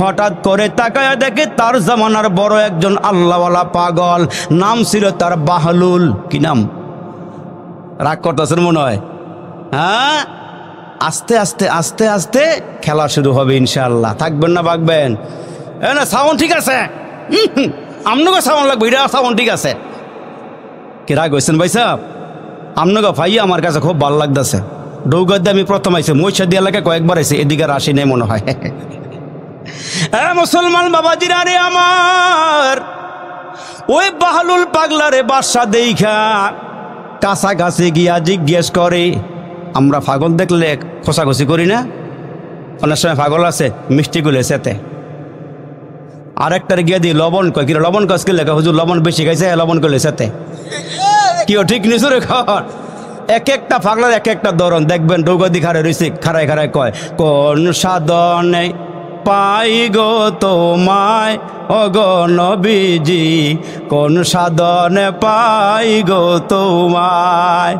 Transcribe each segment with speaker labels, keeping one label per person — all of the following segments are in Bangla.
Speaker 1: হঠাৎ করে তাকায়া দেখে তার জামানার বড় একজন আল্লাহওয়ালা পাগল, নাম ছিল তার বাহলুল। কি নাম? রাগ করতেছেন মনে হয়? হ্যাঁ, আস্তে আস্তে আস্তে আস্তে খেলা শুরু হবে ইনশাআল্লাহ। থাকবেন না ভাগবেন? না সাউন্ড ঠিক আছে, আপনাকে সাউন্ড লাগবে, এটা সাউন্ড ঠিক আছে। কি রাগ হয়েছেন ভাই সাহেব? আপনাকে ভাই আমার কাছে খুব ভালো লাগতেছে। ডৌগাদ্দে আমি প্রথম আইসি, মহিষাদি এলাকায় কয়েকবার আইসি, এদিকে আর আসি নাই মনে হয়। মুসলমান বাবাজিরা রে আমার, ওই বাহলুল পাগলারে বাদশা দেখা কাছাকাছি গিয়া জিজ্ঞেস করে, আমরা পাগল দেখলে খোসাখুসি করি না? অনেক সময় পাগল আছে মিষ্টি গুলে সেতে, আরেকটার গিয়ে দিয়ে লবণ কয়, কি লবণ কস কি লেখা, হুজুর লবণ বেশি খাইছে লবণ করলে সেতে। কি ঠিক নিছো রে খাওয়ার? এক একটা পাগলার এক একটা ধরন। দেখবেন ডৌগদি খারে রয়েছে, খারায় খারায় কয়, কোন সাধনে পাই গো তোমায় ওগো নবীজি, কোন সাধনে পাই গো তোমায়।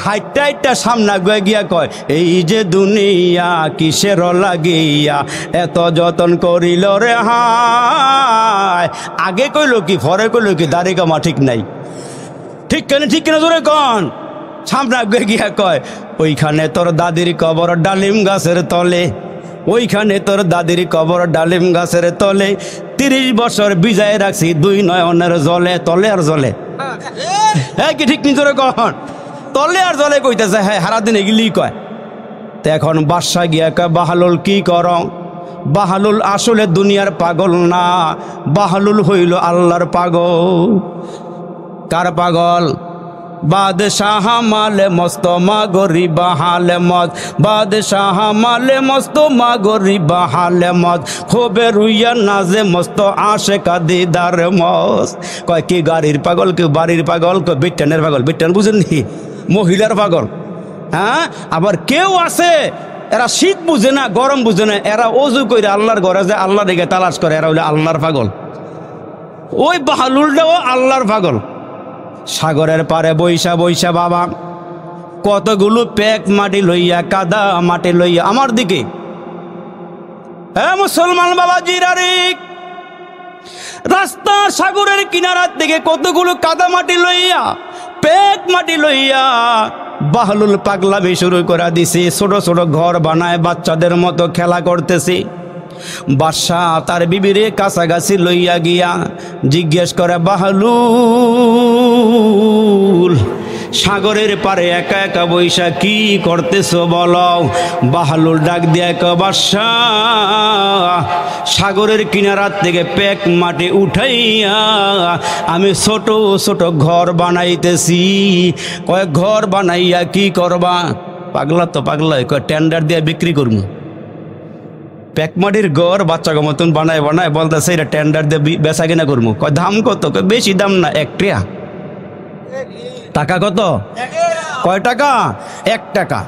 Speaker 1: হাইটা হাইটা সামনা গিয়ে গিয়া কয়, এই যে দুনিয়া কিসের লাগিয়া এত যতন করিল রে হায়। আগে কইল কি পরে কইল কি, দাড়ি কামা ঠিক নাই। ঠিক কেন, ঠিক কেন জোরে কন। সামনে গিয়া কয়, ওইখানে তোর দাদির কবর ডালিম গাছের তলে, ওইখানে তোর দাদির কবর ডালিম গাছের তলে, 30 বছর বিজায় রাখছি দুই নয়নের জলে। তলে আর জলে, হ্যাঁ কি ঠিক নিজরে কখন? তলে আর জলে কইতেছে, হ্যাঁ সারাদিন এগুলি কয়। তো এখন বাদশা গিয়া কয়, বাহলুল কি কর? বাহলুল আসলে দুনিয়ার পাগল না, বাহলুল হইল আল্লাহর পাগল। কার পাগল? বাদশাহ মালে মস্ত মা গরিবা হালে মত, বাদশাহ মালে মস্ত মা গরিবা হালে মত, খোবে রুইয়া নাজে মস্ত আশে কাদিদার মস। কয় কি গাড়ির পাগল, কেউ বাড়ির পাগল, কেউ বিটানের পাগল। বিটান বুঝেননি? মহিলার পাগল। হ্যাঁ, আবার কেউ আছে এরা শীত বুঝে না, গরম বুঝে না, এরা অজু করে আল্লাহর ঘরে যে আল্লাহ দিকে তালাশ করে, এরা হইলে আল্লাহর পাগল। ওই বাহলুলটাও আল্লাহর পাগল। সাগরের পারে বৈশা বৈশা বাবা কতগুলো প্যাক মাটি লইয়া, কাদা মাটি লইয়া আমার দিকে, হ্যাঁ মুসলমান বাবা জিরারে, রাস্তার সাগরের কিনারার দিকে কতগুলো কাদা মাটি লইয়া, প্যাক মাটি লইয়া বাহলুল পাগলামি শুরু করে দিছে। ছোট ছোট ঘর বানায় বাচ্চাদের মতো খেলা করতেছে। বাদশাহ তার বিবিরে কাছাকাছি লইয়া গিয়া জিজ্ঞেস করে, বাহলুল সাগরের পারে একা একা বৈশা কি করতেছো বলো? বাহলুল ডাক দিয়া কয়, বাদশাহ সাগরের কিনারার থেকে প্যাক মাটি উঠাইয়া আমি ছোট ছোট ঘর বানাইতেছি। কয় ঘর বানাইয়া কি করবা? পাগলা তো পাগলা, কয় টেন্ডার দিয়ে বিক্রি করবো। প্যাকমাটির ঘর বাচ্চাকে মতন বানায় বানায় বলতেছে এটা টেন্ডার দিয়ে বেচা কিনা করবো। কয় দাম কত? কয় বেশি দাম না, 1 টাকা। টাকা কত? কয় টাকা? 1 টাকা।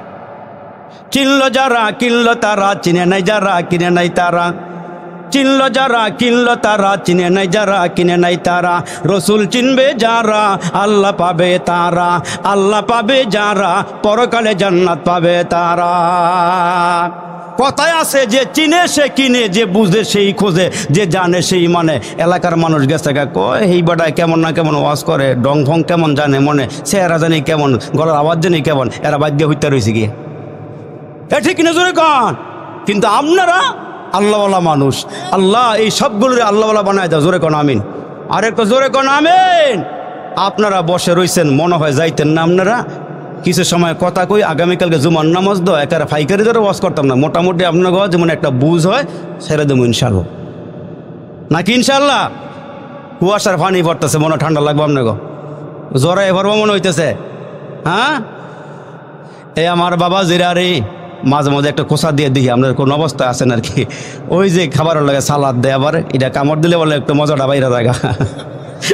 Speaker 1: চিনলো যারা কিনলো তারা, চিনে নাই যারা কিনে নাই তারা। চিনলো যারা কিনলো তারা, চিনে নাই যারা কিনে নাই তারা। রসুল চিনবে যারা আল্লাহ পাবে তারা, আল্লাহ পাবে যারা পরকালে জান্নাত পাবে তারা। কথায় আছে যে চিনে সে কিনে, যে বুঝে সেই খোঁজে, যে জানে সেই মানে। এলাকার মানুষ গেছে কয় এই বেটায় কেমন না কেমন ওয়াজ করে, ডং ফং কেমন জানে মনে, চেহারা জানি কেমন, গলার আওয়াজ জানি কেমন, এরা বাদ দিয়ে হইতে রয়েছে গিয়ে। এ ঠিক না জোরে কন? কিন্তু আপনারা আল্লাহওয়ালা মানুষ, আল্লাহ এই সবগুলোরে আল্লাহওয়ালা বানায় দাও। জোরে কন আমিন। আরে জোরে কন আমিন। আপনারা বসে রয়েছেন, মনে হয় যাইতেন না আপনারা? কিছু সময় কথা কই, আগামীকালকে জুমার নামাজ দাও, একার ফাইকারি ধরে ওয়াজ করতাম না, মোটামুটি আপনার যেমন একটা বুঝ হয় ছেড়ে দেবো ইনশাল্লাহ। নাকি ইনশাল্লাহ? কুয়াশার পানি পড়তেছে, মনে ঠান্ডা লাগবে আপনাকে, জ্বরে এবার মনে হইতেছে। হ্যাঁ, এই আমার বাবা জিরারে মাঝে মাঝে একটা কোষা দিয়ে দেখি আপনার কোন অবস্থায় আছেন আর কি। ওই যে খাবারের লাগে সালাদ দেয়, আবার এটা কামড় দিলে বলে একটু মজাটা বাইরে জায়গা।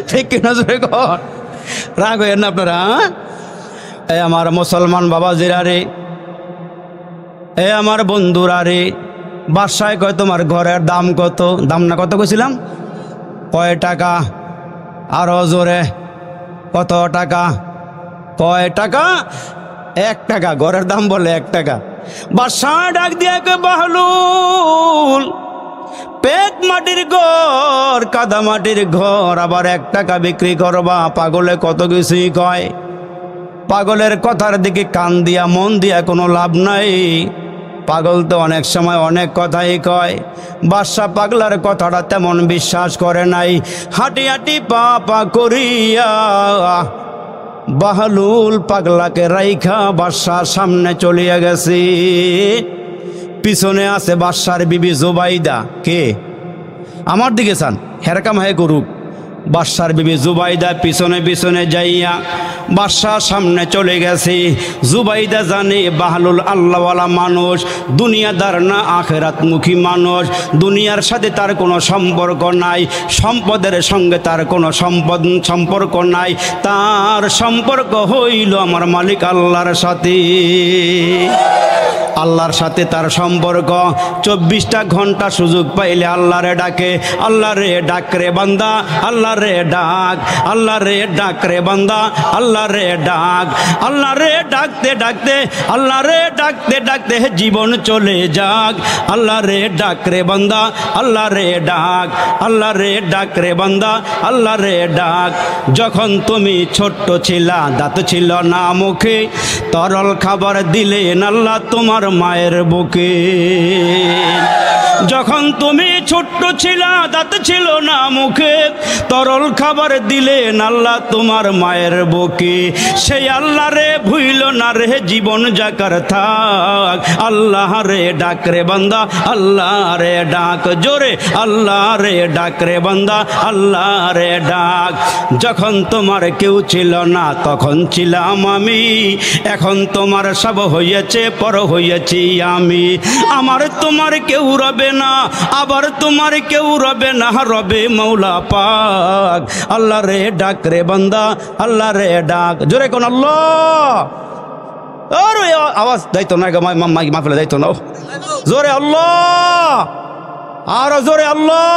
Speaker 1: ঠিক কিনা জোরে কর? রাগ হইয়েন না আপনারা। এ আমার মুসলমান বাবা জিরারে, এ আমার বন্ধুরা রে, বাসায় কয় তোমার ঘরের দাম কত? দাম না কত কইছিলাম? কয় টাকা? আরো জোরে, কত টাকা? কয় টাকা? 1 টাকা। ঘরের দাম বলে 1 টাকা। বাদশা ডাক দিয়ে কয়, বাহলুল এক মাটির ঘর, কাদা মাটির ঘর, আবার 1 টাকা বিক্রি করবা। পাগলে কত কিছুই কয়। পাগলের কথার দিকে কান দিয়া মন দিয়া কোনো লাভ নাই। পাগল তো অনেক সময় অনেক কথাই কয়। বাদশা পাগলার কথাটা তেমন বিশ্বাস করে নাই। হাঁটি হাঁটি পা পা করিয়া বাহলুল পাগলাকে রাইখা বাদশার সামনে চলিয়া গেছে। পিছনে আছে বাদশার বিবি জুবাইদা। কে? আমার দিকে চান, হেরকাম হে করুক। বাদশার বিবি জুবাইদা পিছনে পিছনে যাইয়া বাদশার সামনে চলে গেছে। জুবাইদা জানে বাহলুল আল্লাহওয়ালা মানুষ, দুনিয়াদার না আখেরাতমুখী মানুষ। দুনিয়ার সাথে তার কোনো সম্পর্ক নাই, সম্পদের সঙ্গে তার কোনো সম্পর্ক নাই। তার সম্পর্ক হইল আমার মালিক আল্লাহর সাথে। আল্লাহর সাথে তার সম্পর্ক। 24টা ঘন্টা সুযোগ পাইলে আল্লাহরে ডাকে। আল্লাহ রে ডাক রে বান্দা, আল্লাহ রে ডাক, আল্লাহ রে ডাক রে বান্দা, আল্লাহ রে ডাক। আল্লাহ রে ডাকতে ডাকতে, আল্লাহ রে ডাকতে ডাকতে জীবন চলে যাক। আল্লাহ রে ডাক রে বান্দা, আল্লাহ রে ডাক, আল্লাহ রে ডাক রে বান্দা, আল্লাহ রে ডাক। যখন তুমি ছোট্ট ছিলা, দাঁত ছিল না মুখে, তরল খাবার দিলেন আল্লাহ তোমার মায়ের বুকে। যখন তুমি ছোট্ট ছিলা, দাঁত ছিল না মুখে, তরল খাবার দিলেন আল্লাহ তোমার মায়ের বুকে। সেই আল্লাহ রে ভুইল না রে জীবন যাকার থাক। আল্লাহ রে ডাক রে বান্দা, আল্লাহ রে ডাক। জোরে আল্লাহ রে ডাক রে বান্দা, আল্লাহ রে ডাক। যখন তোমার কেউ ছিল না তখন ছিলাম আমি, এখন তোমার সব হইয়াছে পর হইয়াছি আমি। আমার তোমার কেউ রবে না, আবার তোমার কেউ রবে না, রবে মৌলা পাক। আল্লাহ রে ডাক রে বান্দা, আল্লাহ রে ডাক। জোরে কোন আল্লাহ। আরে আওয়াজ দাইতো না, মাহফিলে দাইতো না। জোরে আল্লাহ, আর জোরে আল্লাহ।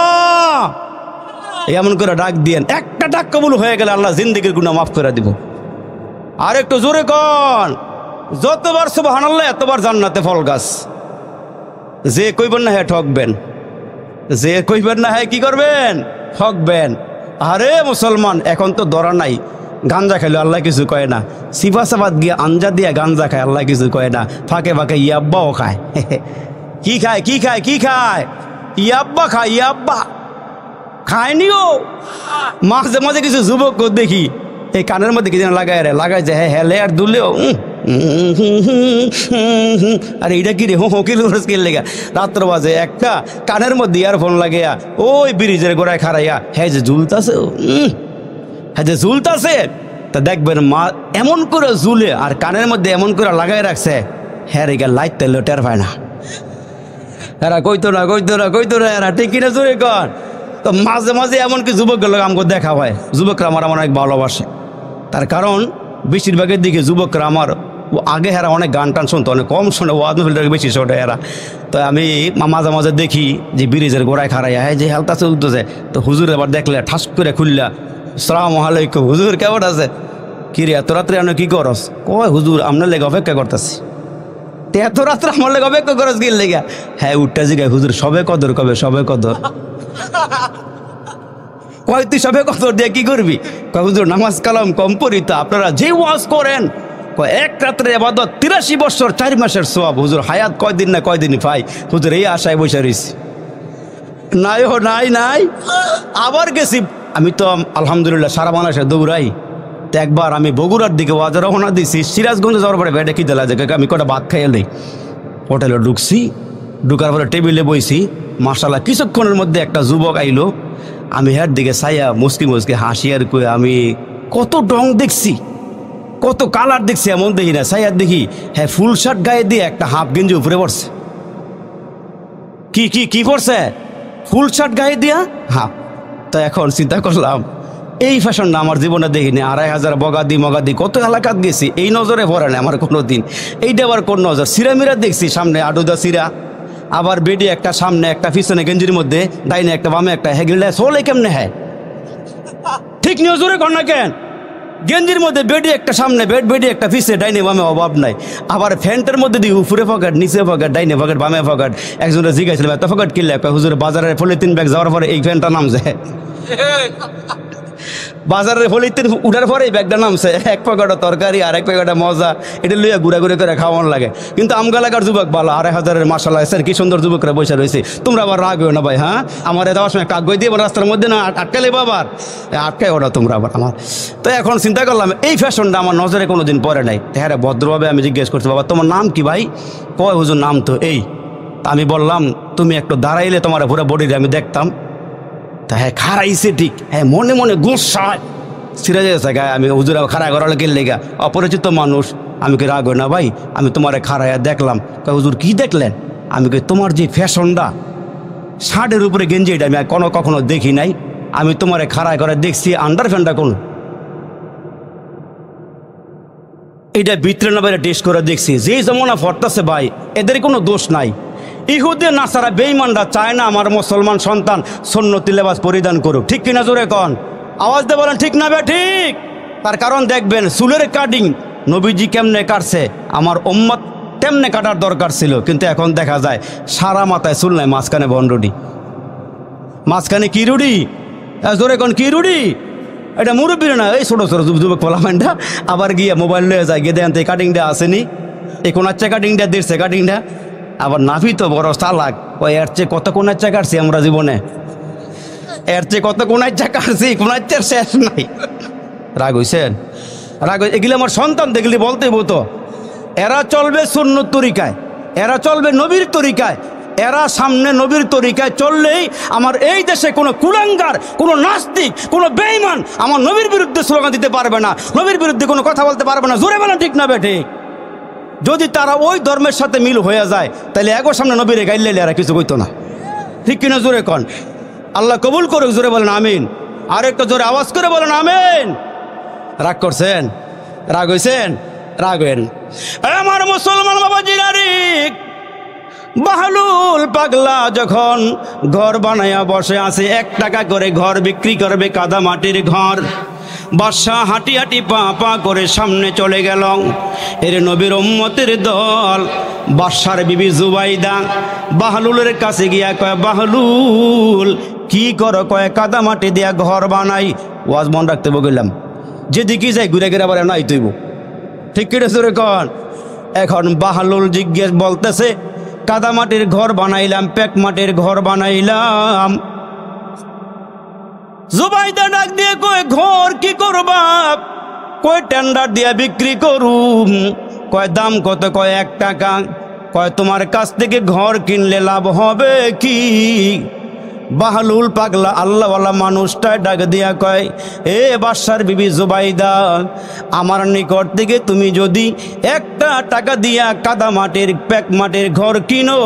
Speaker 1: এমন করে ডাক দিয়েন, একটা ডাক কবুল হয়ে গেলে আল্লাহ জিন্দেগির গুনাহ মাফ করে দিব। আর একটু জোরে কন, যতবার সুবহানাল্লাহ এতবার জান্নাতে ফল গাছ। যে কইবেন না হ্যাঁ ঠকবেন, যে কইবেন না হ্যাঁ কি করবেন? ঠকবেন। আরে মুসলমান, এখন তো দরা নাই। গাঞ্জা খাইলে আল্লাহ কিছু কয় না, সিফা সাবাদ গিয়ে আঞ্জা দিয়া গাঞ্জা খায়, আল্লাহ কিছু কয় না। ফাঁকে ফাঁকে ইয়াব্বাও খায়। কি খায়? কি খায়? কি খায়? ইয়াব্বা খায়। ইয়াব্বা খায়নিও। মাঝে মাঝে কিছু যুবক দেখি এই কানের মধ্যে কি যেন লাগাই যায়, হ্যাঁ হেলে আর দুলেও আর এইটা কি রে কিল লেগা রাত্র বাজে একটা কানের মধ্যে ইয়ারফোন লাগিয়া ওই ব্রিজের গোড়ায় খারাইয়া হ্যাঁ যে ঝুলতাছে, হ্যাঁ যে ঝুলতাছে। তা দেখবেন মা এমন করে ঝুলে আর কানের মধ্যে এমন করে লাগাই রাখছে, হ্যাঁ রে লাইট তেল টের পায় না। এরা কইতো না এরা ঠিক কিনা জোরে কর। তো মাঝে মাঝে এমনকি যুবকগুলো আমাকে দেখা হয়, যুবকরা আমার অনেক ভালোবাসে। তার কারণ বেশিরভাগের দিকে যুবকরা আমার আগে হেরা অনেক গান টান শুনতো, অনেক কম শোনে, ওয়াজ মাহফিলটাকে বেশি শোনে এরা। তো আমি মাঝে মাঝে দেখি যে ব্রিজের গোড়ায় খারাইয়া হ্যাঁ যে হেলতা চলতেছে। তো হুজুর এবার দেখলে ঠাস করে খুললা, আসসালামু আলাইকুম হুজুর, কেমন আছে? কি রে এত রাত্রে আমি কি করস? কয় হুজুর আপনার লেগে অপেক্ষা করতেছি। এত রাত্রে আমার লেগে অপেক্ষা করস কি লেগে? হ্যাঁ উঠটা জিগায় হুজুর সবে কদর কবে? সবে কদর। কয় তুই সবে কদর দিয়ে কি করবি? কয় হুজুর নামাজ কালাম কম পড়ি, তা আপনারা যে ওয়াজ করেন এক রাত্রে ইবাদত 83 বছর 4 মাসের সওয়াব। হুজুর হায়াত কয়দিন না কয়দিনই পাই হুজুর, এই আশায় বসে রয়েছি। নাই ও নাই। আবার গেছি আমি তো আলহামদুলিল্লাহ সারা বাংলাদেশে দৌড়াই। তো একবার আমি বগুড়ার দিকে ওয়াজে রওনা দিছি, সিরাজগঞ্জে যাওয়ার পরে বেডে খিদে লাগে, আমি কটা ভাত খাইয়ে নেই। হোটেলে ঢুকছি, ঢুকার পরে টেবিলে বইছি, মাশাআল্লাহ কিছুক্ষণের মধ্যে একটা যুবক আইলো। আমি হের দিকে চাইয়া মুসকি হাসি আর কই আমি কত ডং দেখছি, কত কালার দেখছি, এমন দেখি না। চাইয়ার দেখি হ্যাঁ ফুল শার্ট গায়ে দিয়ে একটা হাফ গেঞ্জি উপরে পড়ছে। কি পড়ছে? ফুল শার্ট গায়ে দিয়া হাফ। তো এখন চিন্তা করলাম এই ফ্যাশনটা আমার জীবনে দেখিনি। 2500 বগাদি কত এলাকাত গেছি, এই নজরে পড়ে না আমার কোনো দিন। এইটা আবার কোন নজর? সিরামিরা দেখছি সামনে আডুদা সিরা, আবার বেডি একটা সামনে একটা পিছনে গেঞ্জির মধ্যে, ডাইনে একটা বামে একটা, হ্যাঁ গেলে চলে কেমনে? হ্যাঁ ঠিক নজরে কর না কেন? গেঞ্জির মধ্যে বেডি একটা সামনে বেডি একটা পিছে, ডাইনে বামে অভাব নাই। আবার ফ্যান্টের মধ্যে দিয়ে উপরে পকেট, নিচে পকেট, ডাইনে পকেট, বামে পকেট। একজনের জিজ্ঞাসা এত পকেট কিনলে, হুজুর বাজারে পলিথিন ব্যাগ যাওয়ার পরে এই ফ্যানটা নামছে। বাজারের পলিথিন উঠার পরে এই ব্যাগটা নামছে, এক পকেটে তরকারি আর এক পকেটে মজা, এটা লইয়া ঘুরে করে খাওয়ানো লাগে। কিন্তু আমগালাকার যুবক ভালো, 2,500 মাসাল্লাহ স্যার কি সুন্দর যুবকরা বসে রয়েছে। তোমরা আবার রাগ হও না ভাই, হ্যাঁ আমার যাওয়ার সময় কাগজ দিয়ে রাস্তার মধ্যে না আটকালে বাবার আটকায় ওটা তোমরা আবার আমার। তো এখন চিন্তা করলাম এই ফ্যাশনটা আমার নজরে কোনো দিন পরে নাই। হ্যাঁ ভদ্রভাবে আমি জিজ্ঞেস করছি, বাবা তোমার নাম কি ভাই? কয় হুজুর নাম তো এই। আমি বললাম তুমি একটু দাঁড়াইলে তোমার পুরো বডিতে আমি দেখতাম। তা হ্যাঁ খারাইছে ঠিক, হ্যাঁ মনে মনে গোসায় ছিঁড়ে যাচ্ছে গায়ে। আমি হুজুরা খাড়া করালে কিনলে গা, অপরিচিত মানুষ। আমি কি রাগ না ভাই? আমি তোমারে খাড়াইয়া দেখলাম। হুজুর কি দেখলেন? আমি কি তোমার যে ফ্যাশনটা, শার্টের উপরে গেঞ্জি, এটা আমি কখনো দেখি নাই। আমি তোমারে খাড়াই করে দেখছি আন্ডার ফ্যানটা কোন, এটা ভিতরে না বাইরে টেস্ট করে দেখছি। যেই জমানা ফরতাছে ভাই, এদের কোনো দোষ নাই। ইহুদে নাসারা বেঈমানরা চায় না আমার মুসলমান সন্তান সুন্নতি লেবাস পরিধান করুক, ঠিক কিনা জোরে কন, আওয়াজ দিয়ে বলেন ঠিক না বে ঠিক। তার কারণ দেখবেন চুলের কাটিং নবীজি কেমনে কাটছে, আমার উম্মত তেমনে কাটার দরকার ছিল। কিন্তু এখন দেখা যায় সারা মাথায় চুল নাই, মাঝখানে বনরুডি। মাঝখানে কি রুডি? জোরে কন কি রুডি? এটা মুরব্বীর না, এই ছোটো ছোটো যুবক পোলামেনটা আবার গিয়ে মোবাইল লয়ে যায়, গিয়ে দেন তো এই কাটিংটা আসেনি, এই কোনাচ্ছে কাটিংটা দিচ্ছে কাটিংটা। আবার নাফি তো বড় চালাক, ওই এর চেয়ে কত কোনাচ্চা কাটছি আমরা জীবনে, এর চেয়ে কত কোনাচ্চা কাটছি, কোনাচ্চার শেষ নাই। রাগ হইছেন? রাগ এগুলি আমার সন্তান দেখলি বলতে বলতো, এরা চলবে সুন্নত তরিকায়, এরা চলবে নবীর তরিকায়। এরা সামনে নবীর তরিকায় চললেই আমার এই দেশে কোনো কুলাঙ্গার, কোনো নাস্তিক, কোনো বেঈমান আমার নবীর বিরুদ্ধে স্লোগান দিতে পারবে না, নবীর বিরুদ্ধে কোনো কথা বলতে পারবে না। জোরে বলা ঠিক না বেঠে? যদি তারা ওই ধর্মের সাথে মিল হয়ে যায়, তাহলে একবার সামনে নবীরে গাইলে এরা কিছু কইতো না, ঠিক কিনা জোরে কন? আল্লাহ কবুল করুক, জোরে বলেন আমিন। আর একটা জোরে আওয়াজ করে বলেন আমিন। রাগ করছেন? রাগ হইছেন? রাগ হইন আমার মুসলমান বাবাজিরা। বাহলুল পাগলা যখন ঘর বানায়া বসে আছে, 1 টাকা করে ঘর বিক্রি করবে, কাদা মাটির ঘর। বাদশা হাঁটি হাঁটি পা পা করে সামনে চলে গেল। এর নবীর উম্মতের দল। বাদশার বিবি জুবাইদা বাহলুলের কাছে গিয়া কয়, বাহলুল কি করো? কয় কাদা মাটি দিয়া ঘর বানাই। ওয়াজ মন রাখতে বললাম, যেদিকে যাই ঘুরে ঘুরে আবার নাই তুইব, ঠিক কিনা জোরে কন? এখন বাহলুল জিজ্ঞেস বলতেছে, কাদা মাটির ঘর বানাইলাম, পেক মাটির ঘর বানাইলাম। জুবাইদা ডাক দিয়ে কয়, ঘর কি করবা? কয় টেন্ডার দিয়া বিক্রি করুম। কয় দাম কত? কয় 1 টাকা। কয় তোমার কাছ থেকে ঘর কিনলে লাভ হবে কি? বাহলুল পাগলা আল্লাহওয়ালা মানুষটা ডাক দিয়া কয়, এ বাদশার বিবি জুবাইদা, আমার নিকট থেকে তুমি যদি 1 টাকা দিয়া কাদা মাটির পেক মাটির ঘর কিনো,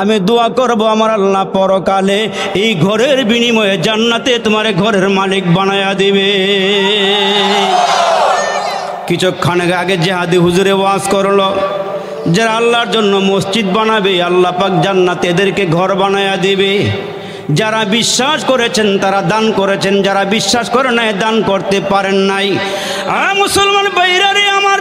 Speaker 1: আমি দোয়া করব আমার আল্লাহ পরকালে এই ঘরের বিনিময়ে জান্নাতে তোমার ঘরের মালিক বানায়া দিবে। কিছুক্ষণ আগে জিহাদি হুজুরে ওয়াজ করলো, যারা আল্লাহর জন্য মসজিদ বানাবে আল্লাহ পাক জান্নাতে এদেরকে ঘর বানায়া দিবে। যারা বিশ্বাস করেছেন তারা দান করেছেন, যারা বিশ্বাস করে নাই দান করতে পারেন নাই। মুসলমান ভাইরারে আমার,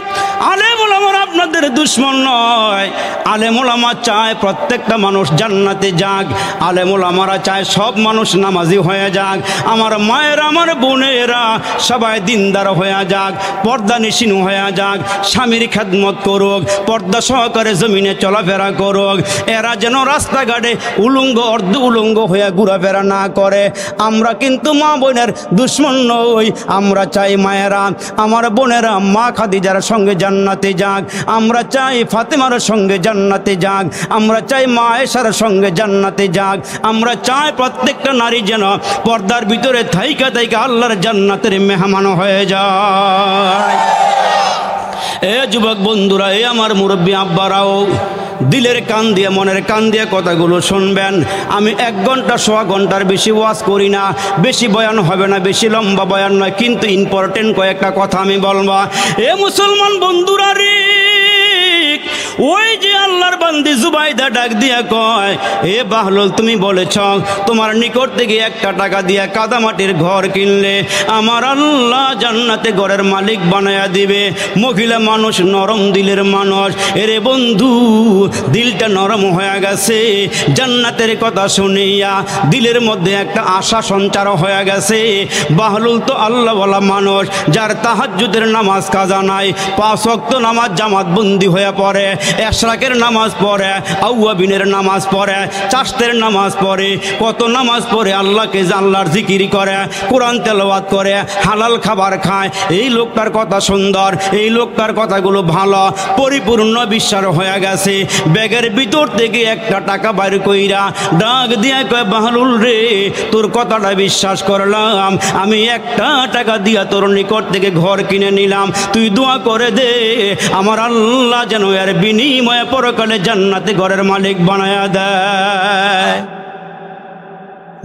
Speaker 1: আলেম ওলামারা আপনাদের দুশ্মন নয়। আলেম ওলামা চায় প্রত্যেকটা মানুষ জান্নাতে যাক, আলেম ওলামারা চায় সব মানুষ নামাজি হয়ে যাক, আমার মায়ের আমার বোনেরা সবাই দিনদার হয়ে যাক, পর্দানিশীন হয়ে যাক, স্বামীর খেদমত করুক, পর্দা সহকারে জমিনে চলাফেরা করুক। এরা যেন রাস্তাঘাটে উলঙ্গ অর্ধ উলঙ্গ হয়ে ঘোরাফেরা না করে। আমরা কিন্তু মা বোনের দুশ্মন নই। আমরা চাই মায়েরা আমার বোনেরা মা খাদিজার সঙ্গে জান্নাতে যাক, আমরা চাই ফাতেমার সঙ্গে জান্নাতে যাক, আমরা চাই মা আয়েশার সঙ্গে জান্নাতে যাক, আমরা চাই প্রত্যেকটা নারী যেন পর্দার ভিতরে থাইকা থাইকা আল্লাহর জান্নাতের মেহমান হয়ে যায়। এ যুবক বন্ধুরা, এ আমার মুরব্বী আব্বারাও, দিলের কান দিয়ে মনের কান দিয়ে কথাগুলো শুনবেন। আমি 1 ঘন্টা 1.25 ঘন্টার বেশি ওয়াজ করি না, বেশি বয়ান হবে না, বেশি লম্বা বয়ান নয়, কিন্তু ইম্পর্টেন্ট কয়েকটা কথা আমি বলবো। এ মুসলমান বন্ধুরা রে, ওই যে আল্লাহর বান্দি জুবাইদা ডাক দিয়া কয়, এ বাহলুল, তুমি বলেছ তোমার নিকট থেকে একটা টাকা দিয়া কাদামাটির ঘর কিনলে আমার আল্লাহ জান্নাতে ঘরের মালিক বানায়া দিবে। মহিলা মানুষ, নরম দিলের মানুষ। এরে বন্ধু, দিলটা নরম হয়ে গেছে। জান্নাতের কথা শুনিয়া দিলের মধ্যে একটা আশা সঞ্চার হয়ে গেছে। বাহলুল তো আল্লাহ বলা মানুষ, যার তাহাজ্জুদের নামাজ কাজা নাই, 5 ওয়াক্ত নামাজ জামাত বন্দি হয়ে পড়ে, এশরাকের নামাজ পড়ে, আউয়াবিনের নামাজ পড়ে, চাষতের নামাজ পড়ে, কত নামাজ পড়ে, আল্লাহকে আল্লাহর জিকির করে, কোরআন তেলাওয়াত করে, হালাল খাবার খায়। এই লোকটার কথা সুন্দর, এই লোকটার কথাগুলো ভালো, পরিপূর্ণ বিশ্বাস হয়ে গেছে। ব্যাগের ভিতর থেকে একটা টাকা বাইর কইরা ডাক দিয়া কয়, বাহলুল রে, তোর কথাটা বিশ্বাস করলাম, আমি একটা টাকা দিয়া তোর নিকট থেকে ঘর কিনে নিলাম, তুই দোয়া করে দে আমার আল্লাহ যেন এর বিনিময়ে পরকালে জান্নাতে ঘরের মালিক বানায়া দেয়।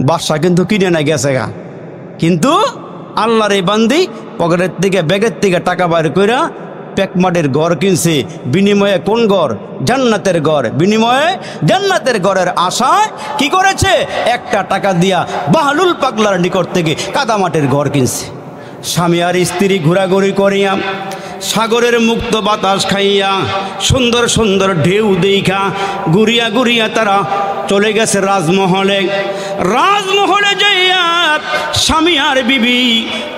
Speaker 1: বাদশা কিন্তু কিনে না গেছে গা, কিন্তু আল্লাহর এই বান্দি পকেটের থেকে, ব্যাগের থেকে টাকা বাইর কইরা পেকমাটির ঘর কিনছে। বিনিময়ে কোন ঘর? জান্নাতের ঘর। বিনিময়ে জান্নাতের ঘরের আশায় কি করেছে? একটা টাকা দিয়া বাহলুল পাগলার নিকট থেকে কাদামাটির ঘর কিনছে। স্বামী আর স্ত্রী ঘোরাঘুরি করিয়া, সাগরের মুক্ত বাতাস খাইয়া, সুন্দর সুন্দর ঢেউ দেখা ঘুরিয়া ঘুরিয়া তারা চলে গেছে রাজমহলে। রাজমহলে যাইয়া স্বামী আর বিবি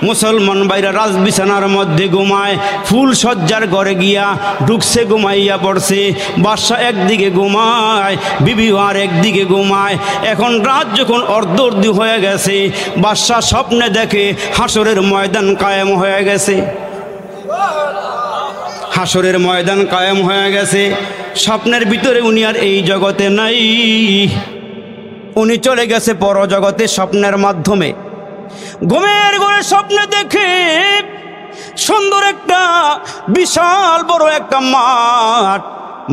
Speaker 1: মুসলমান বাইরা রাজ বিছানার মধ্যে ঘুমায়। ফুল সজ্জার ঘরে গিয়া ঢুকছে, ঘুমাইয়া পড়ছে। বাদশা একদিকে ঘুমায়, বিবিও আর একদিকে ঘুমায়। এখন রাত যখন অর্ধ হয়ে গেছে, বাদশা স্বপ্নে দেখে হাসরের ময়দান কায়েম হয়ে গেছে। হাসরের ময়দান কায়েম হয়ে গেছে। স্বপ্নের ভিতরে উনি আর এই জগতে নাই, উনি চলে গেছে পরজগতে স্বপ্নের মাধ্যমে। ঘুমের ঘরে স্বপ্নে দেখে সুন্দর একটা বিশাল বড় একটা মাঠ।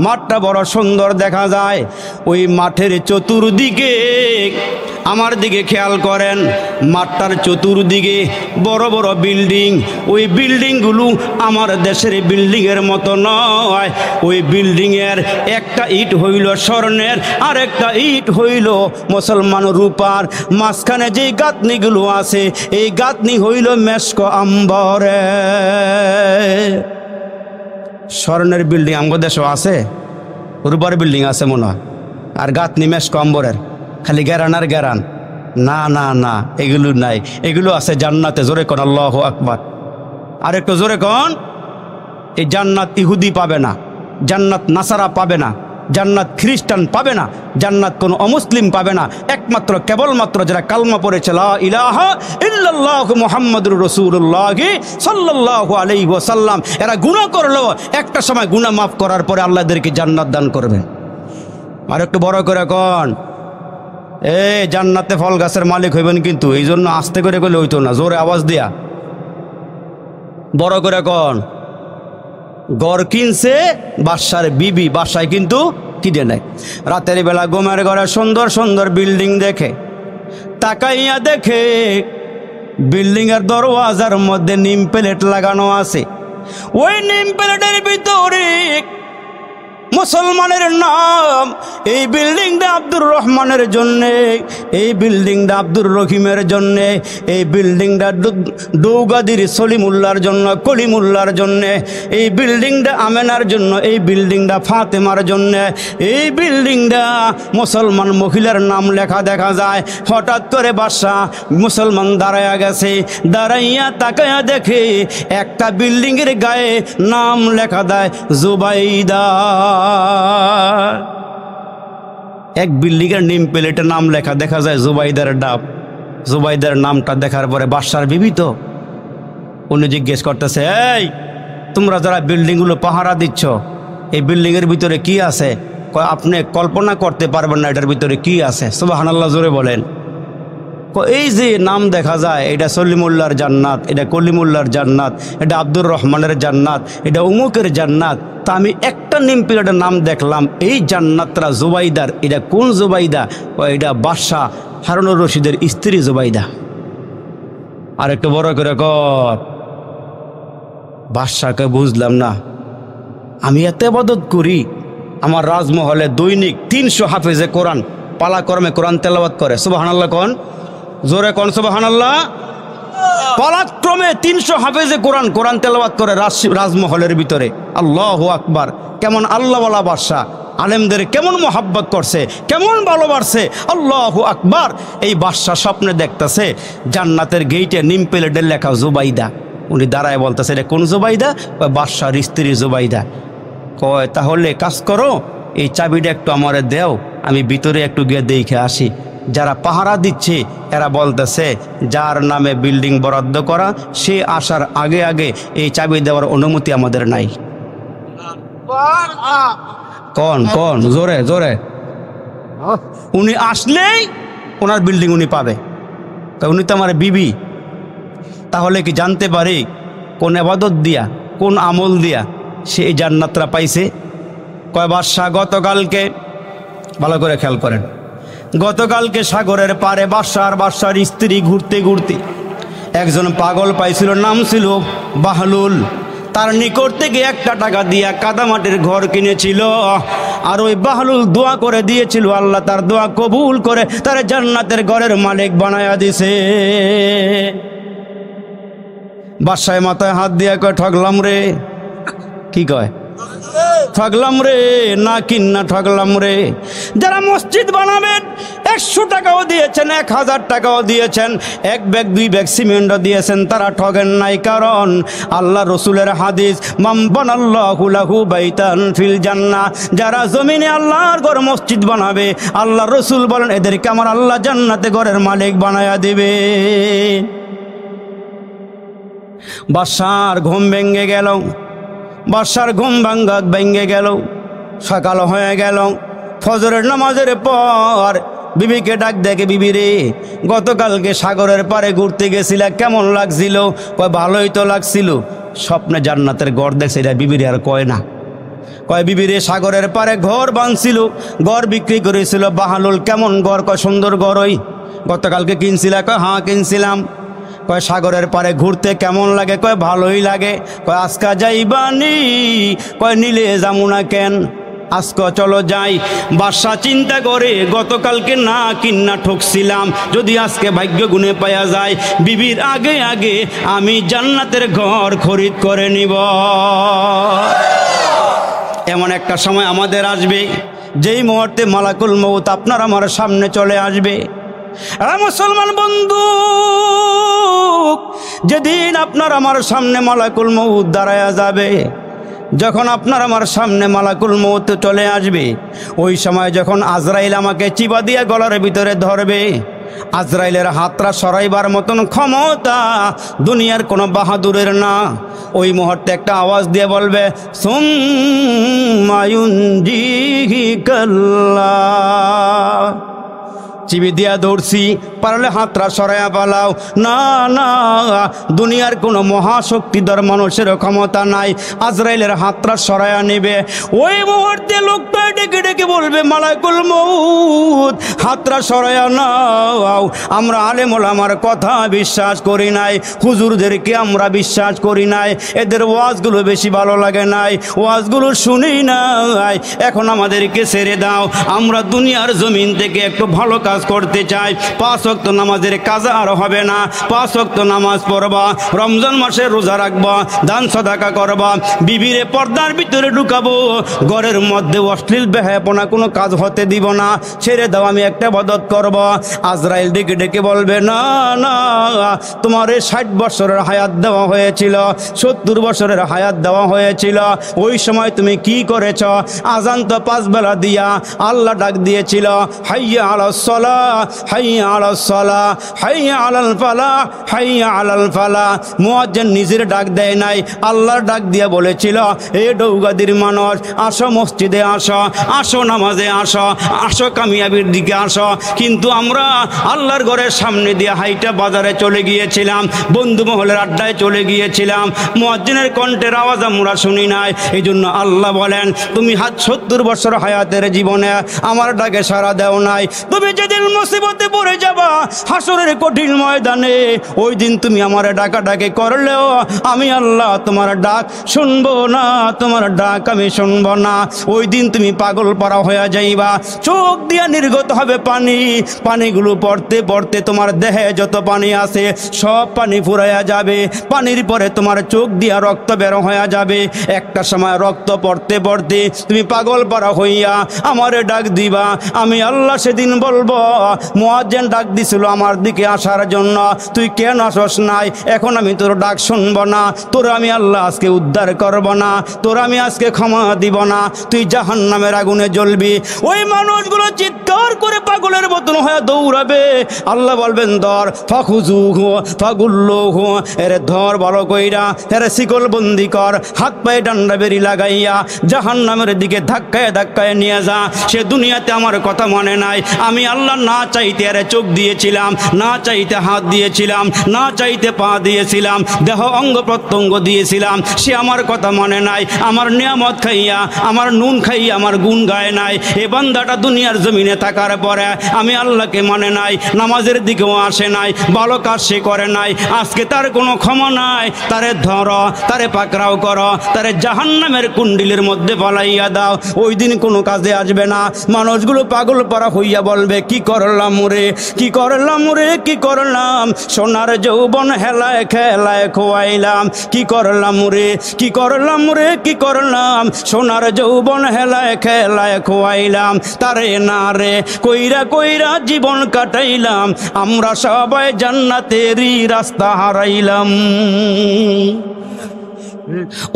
Speaker 1: মাঠটা বড় সুন্দর দেখা যায়। ওই মাঠের চতুর্দিকে, আমার দিকে খেয়াল করেন, মাঠটার চতুর্দিকে বড় বড় বিল্ডিং। ওই বিল্ডিংগুলো আমার দেশের বিল্ডিংয়ের মতো নয়। ওই বিল্ডিংয়ের একটা ইট হইল স্বর্ণের, আর একটা ইট হইল মুসলমান রূপার। মাঝখানে যেই গাঁথনিগুলো আছে, এই গাঁথনি হইল মেশক আম্বরে। স্বর্ণের বিল্ডিং আমাদের দেশেও আছে, রূপার বিল্ডিং আছে মনে হয়, আর গাঁথনি মেশক আম্বরের, খালি গ্যারান আর গ্যারান। না না না, এগুলো নাই, এগুলো আছে জান্নাতে। জোরে কোন আল্লাহু আকবার। আর একটু জোরে কোন। এই জান্নাত ইহুদি পাবে না, জান্নাত নাসারা পাবে না, জান্নাত খ্রিস্টান পাবে না, জান্নাত কোনো অমুসলিম পাবে না। একমাত্র কেবলমাত্র যারা কালমা পড়েছে লা ইলাহা ইল্লাল্লাহু মুহাম্মাদুর রাসূলুল্লাহ সাল্লাল্লাহু আলাইহি ওয়াসাল্লাম, এরা গুনাহ করলো, একটা সময় গুনাহ মাফ করার পরে আল্লাহ এদেরকে জান্নাত দান করবেন। আর একটু বড় করে কোন, জান্নাতে ফল গাছের মালিক হইবেন, কিন্তু এই জন্য আস্তে করে কইলে হইতো না, জোরে আওয়াজ দিয়া বড় করে কোন। ঘর কিনছে বাদশার বিবি, বাসায় কিন্তু কিনে নেয়। রাতের বেলা ঘুমের ঘরে সুন্দর সুন্দর বিল্ডিং দেখে, তাকাইয়া দেখে বিল্ডিংয়ের দরওয়াজার মধ্যে নিম প্লেট লাগানো আছে। ওই নিম প্লেটের ভিতরে মুসলমানের নাম। এই বিল্ডিংটা আব্দুর রহমানের জন্যে, এই বিল্ডিংটা আব্দুর রহিমের জন্যে, এই বিল্ডিংটা ডৌগাদির সলিমুল্লার জন্য, কলিমুল্লার জন্যে, এই বিল্ডিংটা আমেনার জন্য, এই বিল্ডিংটা ফাতেমার জন্যে, এই বিল্ডিংটা মুসলমান মহিলার নাম লেখা দেখা যায়। হঠাৎ করে বাদশাহ মুসলমান দাঁড়াইয়া গেছে, দাঁড়াইয়া তাকাইয়া দেখে একটা বিল্ডিংয়ের গায়ে নাম লেখা দেয় জুবাইদা। এক বিল্ডিংয়ের নেম প্লেটের নাম লেখা দেখা যায় জুবাইদার ডাব। জুবাইদার নামটা দেখার পরে বাদশার বিবি তো, উনি জিজ্ঞেস করতেছে, এই তোমরা যারা বিল্ডিংগুলো পাহারা দিচ্ছ, এই বিল্ডিংয়ের ভিতরে কি আছে? আপনি কল্পনা করতে পারবেন না এটার ভিতরে কি আছে। সুবহানাল্লাহ, জোরে বলেন। এই যে নাম দেখা যায়, এটা সলিমুল্লাহর জান্নাত, এটা কলিমুল্লাহর জান্নাত, এটা আব্দুর রহমানের জান্নাত, এটা উমুকের জান্নাত। তা আমি একটা নিম প্লেটের নাম দেখলাম, এই জান্নাতরা জুবাইদার। এটা কোন জুবাইদা? এটা বাদশাহ হারুনুর রশিদের স্ত্রী জুবাইদা। আর একটু বড় করে কর। বাদশাকে বুঝলাম না, আমি এত ইবাদত করি, আমার রাজমহলে দৈনিক 300 হাফেজে কোরআন পালাক্রমে কোরআন তেলাওয়াত করে। সুবহানাল্লাহ কোন, জোরে কোন সুবহানাল্লাহ। পালাক্রমে 300 হাফেজে কোরআন তেলাওয়াত করে রাজমহলের ভিতরে। আল্লাহু আকবার। কেমন আল্লাহওয়ালা বাদশা, আলেমদের কেমন মোহাব্বত করছে, কেমন ভালোবাসছে। আল্লাহু আকবার। এই বাদশা স্বপ্নে দেখতেছে জান্নাতের গেইটে নিম প্লেটে লেখা জুবাইদা। উনি দাঁড়ায় বলতেছে এটা কোন জুবাইদা? বাদশার স্ত্রী জুবাইদা। কয় তাহলে কাজ করো, এই চাবিটা একটু আমারে দেও, আমি ভিতরে একটু গিয়ে দেখে আসি। যারা পাহারা দিচ্ছে এরা বলতেছে যার নামে বিল্ডিং বরাদ্দ করা সে আসার আগে আগে এই চাবি দেওয়ার অনুমতি আমাদের নাই। কোন কোন, জোরে জোরে। উনি আসলেই ওনার বিল্ডিং উনি পাবে। উনি তো আমার বিবি, তাহলে কি জানতে পারি কোন ইবাদত দিয়া কোন আমল দিয়া সে এই জান্নাতটা পাইছে? কয় বাদশাহ গতকালকে, ভালো করে খেয়াল করেন, গতকালকে সাগরের পারে বাদশার স্ত্রী ঘুরতে ঘুরতে একজন পাগল পাইছিল, নাম ছিল বাহলুল। তার নিকট থেকে 1 টাকা দিয়া কাদামাটির ঘর কিনেছিল। আর ওই বাহলুল দোয়া করে দিয়েছিল, আল্লাহ তার দোয়া কবুল করে তার জান্নাতের ঘরের মালিক বানায়া দিছে। বাদশাহ মাথায় হাত দিয়া কয় ঠগলাম রে। কি কয়? ঠগলাম রে, না কিন্না ঠগলাম রে। যারা মসজিদ বানাবেন 100 টাকাও দিয়েছেন, 1000 টাকাও দিয়েছেন, 1 ব্যাগ 2 ব্যাগ সিমেন্টও দিয়েছেন, তারা ঠগেন নাই। কারণ আল্লাহ রসুলের হাদিস, মান বানাল্লাহু লাহু বাইতান ফিল জান্নাহ, যারা জমিনে আল্লাহর ঘর মসজিদ বানাবে আল্লাহ রসুল বলেন এদেরকে আমার আল্লাহ জান্নাতে ঘরের মালিক বানায়া দিবে। বাদশার ঘুম ভেঙে গেল, বাদশার ঘুম ভেঙে গেল। সকাল হয়ে গেল, ফজরের নামাজের পর বিবিকে ডাক দেখে, বিবি রে গতকালকে সাগরের পারে ঘুরতে গেছিলা, কেমন লাগছিল? কয় ভালোই তো লাগছিল। স্বপ্নে জান্নাতের ঘর দেখছে, এটা বিবিরে আর কয় না। কয় বিবি রে সাগরের পারে ঘর বানছিল, ঘর বিক্রি করেছিল বাহলুল। কেমন ঘর? কয় সুন্দর ঘর। ওই গতকালকে কিনছিলা? কয় হ্যাঁ কিনছিলাম। কয় সাগরের পারে ঘুরতে কেমন লাগে? কয় ভালোই লাগে। কয় আজকা যাইবানি? কয় নিলে যামু না কেন, আজকে চলো যাই। বাদশা চিন্তা করে গতকালকে না কিন্না ঠকছিলাম, যদি আজকে ভাগ্য গুণে পাওয়া যায় বিবির আগে আগে আমি জান্নাতের ঘর খরিদ করে নিব। এমন একটা সময় আমাদের আসবে যেই মুহূর্তে মালাকুল মউত আপনার আমার সামনে চলে আসবে। মুসলমান বন্ধু, যেদিন আপনার আমার সামনে মালাকুল মউত দাঁড়ায়া যাবে, যখন আপনার আমার সামনে মালাকুল মউত চলে আসবে, ওই সময় যখন আজরাইল আমাকে চিবা দিয়ে গলার ভিতরে ধরবে, আজরাইলের হাতটা সরাইবার মতন ক্ষমতা দুনিয়ার কোনো বাহাদুরের না। ওই মুহূর্তে একটা আওয়াজ দিয়ে বলবে সুম্মা ইউনজিহিকাল্লাহ। চিবি দিয়া দৌড়ছি, পারলে হাতটা সরাইয়া পালাও। না না, দুনিয়ার কোনো মহাশক্তিধর মানুষের ক্ষমতা নাই, আজরাইলের হাতটা সরাইয়া নেবে। ওই মুহূর্তে লোকটা ডেকে ডেকে বলবে মালাকুল মউত হাতটা সরাইয়া নাও। আমরা আলেম ওলামার কথা বিশ্বাস করি নাই, হুজুরদেরকে আমরা বিশ্বাস করি নাই, এদের ওয়াজগুলো বেশি ভালো লাগে নাই, ওয়াজগুলো শুনি নাই, এখন আমাদেরকে ছেড়ে দাও। আমরা দুনিয়ার জমিন থেকে একটু ভালো কাজ করতে চাই। 5 ওয়াক্ত নামাজের কাজা আর হবে না, 5 ওয়াক্ত নামাজ পড়বা, রমজান মাসে রোজা রাখবা, দান সদাকা করবা, বিবিরে পর্দার ভিতরে ঢুকাবো, ঘরের মধ্যে অশ্লীল বেহায়াপনা কোনো কাজ হতে দিব না, ছেড়ে দাও, আমি একটা ইবাদত করব। আজরাইল ডেকে ডেকে বলবে না না, তোমার 60 বছরের হায়াত দেওয়া হয়েছিল, 70 বছরের হায়াত দেওয়া হয়েছিল, ওই সময় তুমি কি করেছ? আজান তো 5 বেলা দিয়া আল্লাহ ডাক দিয়েছিল, হাইয়া আলাস সালাহ, হাইয়া আলাস সালাহ, হাইয়া আলাল ফালাহ, হাইয়া আলাল ফালাহ। মুয়াজ্জিন নিজের ডাক দেয় নাই, আল্লাহর ডাক দিয়া বলেছিল এ ডৌগাদির মানুষ, আসো মসজিদে আসো, আসো নামাজে আসো, আসো কামিয়াবির দিকে আসো। কিন্তু আমরা আল্লাহর ঘরের সামনে দিয়ে হাইটা বাজারে চলে গিয়েছিলাম, বন্ধু মহলের আড্ডায় চলে গিয়েছিলাম, মুয়াজ্জিনের কণ্ঠের আওয়াজ আমরা শুনি নাই। এই জন্য আল্লাহ বলেন তুমি 70 বছর হায়াতের জীবনে আমার ডাকে সাড়া দেও নাই। তুমি যেদিন জটিল মুসিবতে পড়ে যাবা হাসরের কঠিন ময়দানে, ওই দিন তুমি আমার ডাকাডাকি করলেও আমি আল্লাহ তোমার ডাক শুনবো না, তোমার ডাক আমি শুনবো না। ওই দিন তুমি পাগল পারা হয়ে যাইবা, চোখ দিয়া নির্গত হবে পানি, পানিগুলো পড়তে পড়তে তোমার দেহে যত পানি আছে সব পানি ফুরাইয়া যাবে, পানির পরে তোমার চোখ দিয়া রক্ত বের হয়ে যাবে। একটা সময় রক্ত পড়তে পড়তে তুমি পাগল পারা হইয়া আমারে ডাক দিবা, আমি আল্লাহ সেদিন বলবো মুয়াজ্জিন ডাক দিছিল আমার দিকে আসার জন্য, তুই কেন আসস নাই? এখন আমি তোর ডাক শুনবো না, তোর আমি আল্লাহ আজকে উদ্ধার করব না, তোর আমি আজকে ক্ষমা দিব না, তুই জাহান্নামের আগুনে জ্বলবি। ওই মানুষগুলো চিৎকার করে পাগলের মতন হয়ে দৌড়াবে, আল্লাহ বলবেন ধর, ফাখুজুহু ফাগুল্লুহু, এরে ধর ভালো কইরা, এরে শিকল বন্দি কর, হাত পায়ে ডান্ডা বেরি লাগাইয়া জাহান্নামের দিকে ধাক্কায় ধাক্কায় নিয়ে যা। সে দুনিয়াতে আমার কথা মনে নাই, আমি আল্লাহ না চাইতে এরে চোখ দিয়েছিলাম, না চাইতে হাত দিয়েছিলাম, না চাইতে পা দিয়েছিলাম, দেহ অঙ্গ প্রত্যঙ্গ দিয়েছিলাম, সে আমার কথা মনে নাই, আমার নিয়ামত খাইয়া আমার নুন খাইয়া আমার গুণ গায় নাই। এ বান্দাটা দুনিয়ার জমিনে থাকার পরে আমি আল্লাহকে মানে নাই, নামাজের দিকেও আসে নাই, ভালো কাজ সে করে নাই, আজকে তার কোনো ক্ষমা নাই। তারে ধরো, তারে পাকড়াও করো, তারে জাহান্নামের কুণ্ডিলের মধ্যে পালাইয়া দাও, ওই দিন কোনো কাজে আসবে না। মানুষগুলো পাগল পারা হইয়া বলবে, কি করলাম রে, কি করলাম রে, কি করলাম, সোনার যৌবন হেলায় খেলায় খোয়াইলাম, কি করলাম রে, কি করলাম রে, কি করলাম, সোনার যৌবন হেলায় খেলায় খোয়াইলাম, তারে না রে কইরা কইরা জীবন কাটাইলাম, আমরা সবাই জান্নাতেরই রাস্তা হারাইলাম।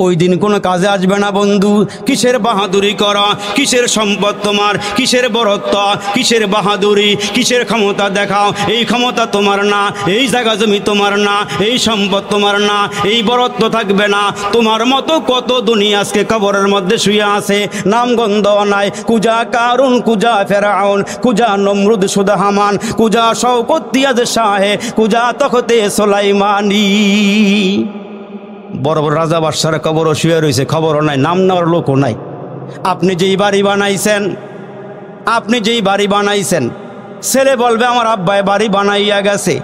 Speaker 1: ওই দিন কোনো কাজে আসবে না বন্ধু। কিসের বাহাদুরি করা, কিসের সম্পদ তোমার, কিসের বরত্ব, কিসের বাহাদুরি, কিসের ক্ষমতা দেখাও, এই ক্ষমতা তোমার না, এই জায়গা জমি তোমার না, এই সম্পদ তোমার না, এই বরত্ব থাকবে না। তোমার মতো কত দুনিয়া আজকে কবরের মধ্যে শুয়ে আছে, নামগন্ধ নাই, কুজা কারুন, কুজা ফেরাউন, কুজা নমরুদ সুদা হামান, কুজা শওকত ইয়াজ শাহে, কুজা তখতে সুলাইমানি। বড় বড় রাজা বাদশার কবরও শুয়ে রয়েছে, খবরও নাই, নাম নেওয়ার লোকও নাই। আপনি যেই বাড়ি বানাইছেন, আপনি যেই বাড়ি বানাইছেন, ছেলে বলবে আমার আব্বাই বাড়ি বানাইয়া গেছে।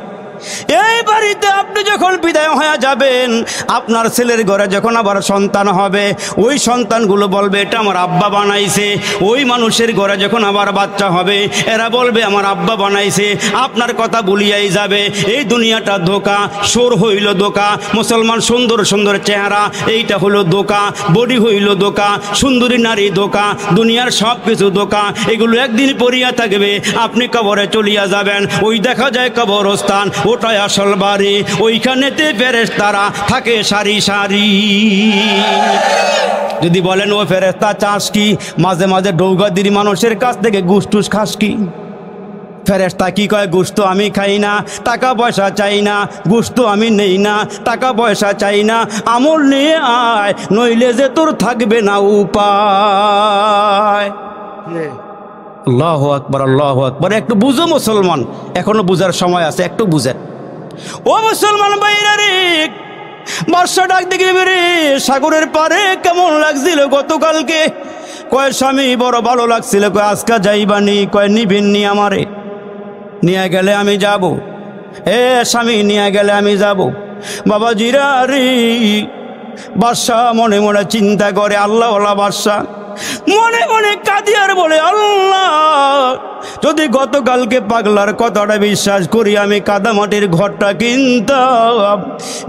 Speaker 1: এই বাড়িতে আপনি যখন বিদায় হয়ে যাবেন, আপনার ছেলের ঘরে যখন আবার সন্তান হবে, ওই সন্তানগুলো বলবে এটা আমার আব্বা বানাইছে। ওই মানুষের ঘরে যখন আবার বাচ্চা হবে, এরা বলবে আমার আব্বা বানাইছে। আপনার কথা ভুলিয়াই যাবে। এই দুনিয়াটা ধোকা, সোর হইল ধোকা, মুসলমান সুন্দর সুন্দর চেহারা এইটা হলো ধোকা, বডি হইল ধোকা, সুন্দরী নারী ধোকা, দুনিয়ার সব কিছু ধোকা। এগুলো একদিন পড়িয়া থাকবে, আপনি কবরে চলিয়া যাবেন। ওই দেখা যায় কবরস্থান, ওটাই আসল বাড়ি, ওইখানেতে ফেরেশতারা থাকে সারি সারি। যদি বলেন ও ফেরেশতা চাস কি, মাঝে মাঝে ডৌগাদির মানুষের কাছ থেকে গুসটুস খাস কি? ফেরেশতা কি কয়, গোশত আমি খাই না, টাকা পয়সা চাই না, গোশত আমি নেই না, টাকা পয়সা চাই না, আমল নিয়ে আয়, নইলে যে তোর থাকবে না উপায়। আল্লাহু আকবার, আল্লাহু আকবার। একটু বুঝো মুসলমান, এখনো বুঝার সময় আছে, একটু বুঝেন। ও মুসলমান ভাইরা রে, বর্ষা ডাক দেখবে রে, সাগরের পারে কেমন লাগছিল গতকালকে? কয় স্বামী বড় ভালো লাগছিল, কয় আজকে যাইবানি, কয় নিবিননি আমারে, নিয়ে গেলে আমি যাব। এ স্বামী নিয়ে গেলে আমি যাব। বাবা জিরা রে, বাদশা মনে মনে চিন্তা করে, আল্লাহওয়ালা বাদশা মনে মনে কাঁদিয়ার বলে, আল্লাহ যদি গতকালকে পাগলার কথাটা বিশ্বাস করি, আমি কাদামাটির ঘরটা কিনতাম,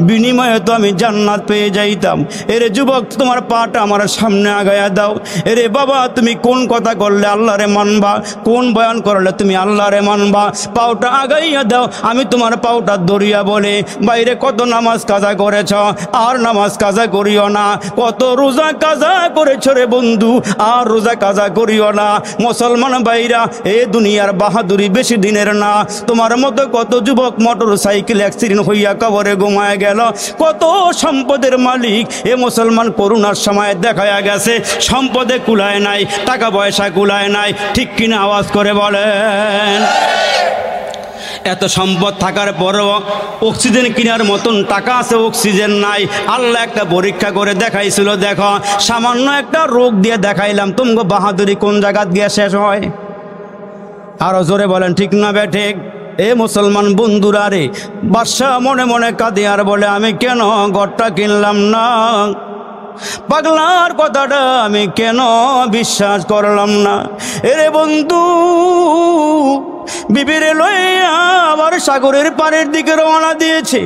Speaker 1: বিনিময়ে তো আমি জান্নাত পেয়ে যাইতাম। এরে যুবক, তোমার পাটা আমার সামনে আগায়া দাও। এরে বাবা, তুমি কোন কথা করলে আল্লাহরে মানবা, কোন বয়ান করলে তুমি আল্লাহরে মানবা, পাওটা আগাইয়া দাও, আমি তোমার পাওটা ধরিয়া বলে, বাইরে কত নামাজ কাজা করেছ, আর নামাজ কাজা করিও না, কত রোজা কাজা করেছ রে বন্ধু, আর রোজা কাজা করিও না। মুসলমান ভাইরা, এ দুনিয়ার বাহাদুরি বেশি দিনের না। তোমার মতো কত যুবক মোটর সাইকেল অ্যাক্সিডেন্ট হইয়া কবরে ঘুমায় গেল, কত সম্পদের মালিক এ মুসলমান করোনার সময় দেখায়া গেছে, সম্পদে কুলায় নাই, টাকা পয়সা কুলায় নাই, ঠিক কিনা আওয়াজ করে বলেন? এত সম্পদ থাকার পরেও অক্সিজেন কেনার মতন টাকা আছে, অক্সিজেন নাই। আল্লাহ একটা পরীক্ষা করে দেখাইছিল, দেখো সামান্য একটা রোগ দিয়ে দেখাইলাম তোমাকে বাহাদুরি কোন জায়গা দিয়ে শেষ হয়। আরো জোরে বলেন ঠিক না বেঠিক? এ মুসলমান বন্ধুরা রে, বাদশা মনে মনে কাঁদে আর বলে, আমি কেন ঘরটা কিনলাম না? পাগলার কথাটা আমি কেন বিশ্বাস করলাম না? এরে বন্ধু, বিবিরে লইয়া আবার সাগরের পাড়ের দিকে রওনা দিয়েছে।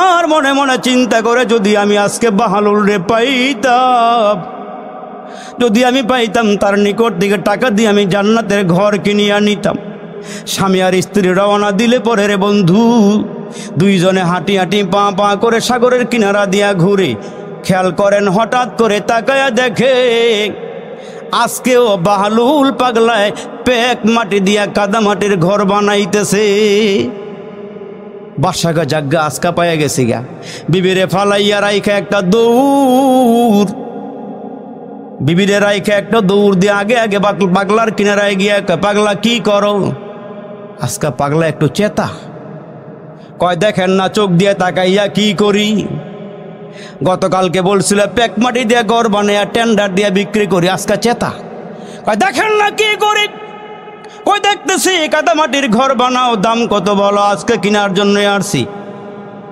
Speaker 1: আর মনে মনে চিন্তা করে, যদি আমি আজকে বাহালুল রে পাইতাম, যদি আমি পাইতাম তার নিকট থেকে টাকা দিয়ে আমি জান্নাতের ঘর কিনিয়া নিতাম। স্বামী আর স্ত্রী রওনা দিলে পরে রে বন্ধু, দুইজনে হাঁটি হাঁটি পা পা করে সাগরের কিনারা দিয়া ঘুরে। খেয়াল করেন, হঠাৎ করে তাকায়া দেখে আজকেও বাহালুল পাগলায় পেক মাটি দিয়া কাদা মাটির ঘর বানাইতেছে। বাদশাকে জাগ্গা আজকা পাইয়া গেছি গা। বিবিরে ফালাইয়া রাইখা একটা দৌড়, বিবিরে রাইখা একটা দৌড় দিয়ে আগে আগে পাগলার কিনারায় গিয়া, পাগলা কি করো? আজকা পাগলা একটু চেতা, কয় দেখেন না চোখ দিয়ে তাকাইয়া কি করি? গতকালকে বলছিল পেক মাটি দিয়ে ঘর বানাইয়া টেন্ডার দিয়ে বিক্রি করি, আজকা চেতা, কয় দেখেন না কি করি? কই দেখতেছি কাদা মাটির ঘর বানাও, দাম কত বলো? আজকে কেনার জন্য আসছি।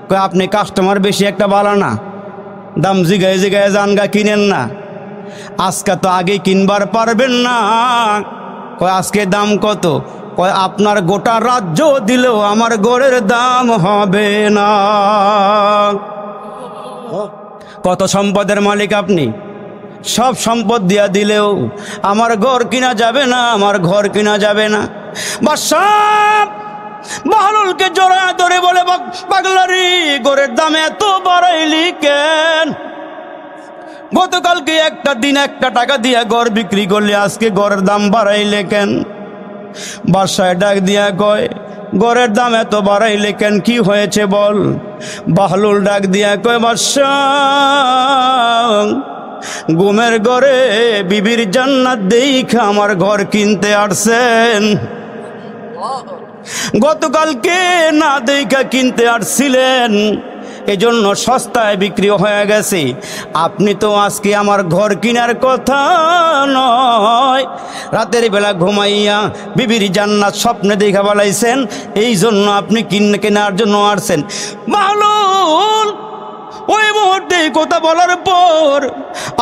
Speaker 1: কয় আপনি কাস্টমার বেশি একটা বালা না, দাম জিগায় জিগায় জানগা কিনেন না, আজকে তো আগে কিনবার পারবেন না। কয় আজকে দাম কত? কয় আপনার গোটা রাজ্য দিলেও আমার ঘরের দাম হবে না। কত সম্পদের মালিক আপনি, সব সম্পদ দিয়া দিলেও আমার ঘর কিনা যাবে না, আমার ঘর কিনা যাবে না। বাদশাহ বাহলুলকে জড়ায় ধরে বলে, পাগলারি ঘরের দাম এত বাড়াইলি কেন? গতকালকে একটা দিন একটা টাকা দিয়া ঘর বিক্রি করলে, আজকে ঘরের দাম বাড়াইলে কেন? বাদশাহ ডাক দিয়া কয়, ঘরের দাম এত বাড়াইলে কেন, কি হয়েছে বল? বাহলুল ডাক দিয়া কয়, বাদশাহ ঘুমের ঘরে বিবির জান্নাত দেখা আমার ঘর কিনতে আসছেন। গতকালকে না দেখা কিনতে আসছিলেন, এজন্য সস্তায় বিক্রি হয়ে গেছে। আপনি তো আজকে আমার ঘর কেনার কথা নয়, রাতের বেলা ঘুমাইয়া বিবির জান্নাত স্বপ্নে দেখা বলাইছেন, এই জন্য আপনি কেনার জন্য আসছেন। বাহলুল ওই মুহূর্তে কথা বলার পর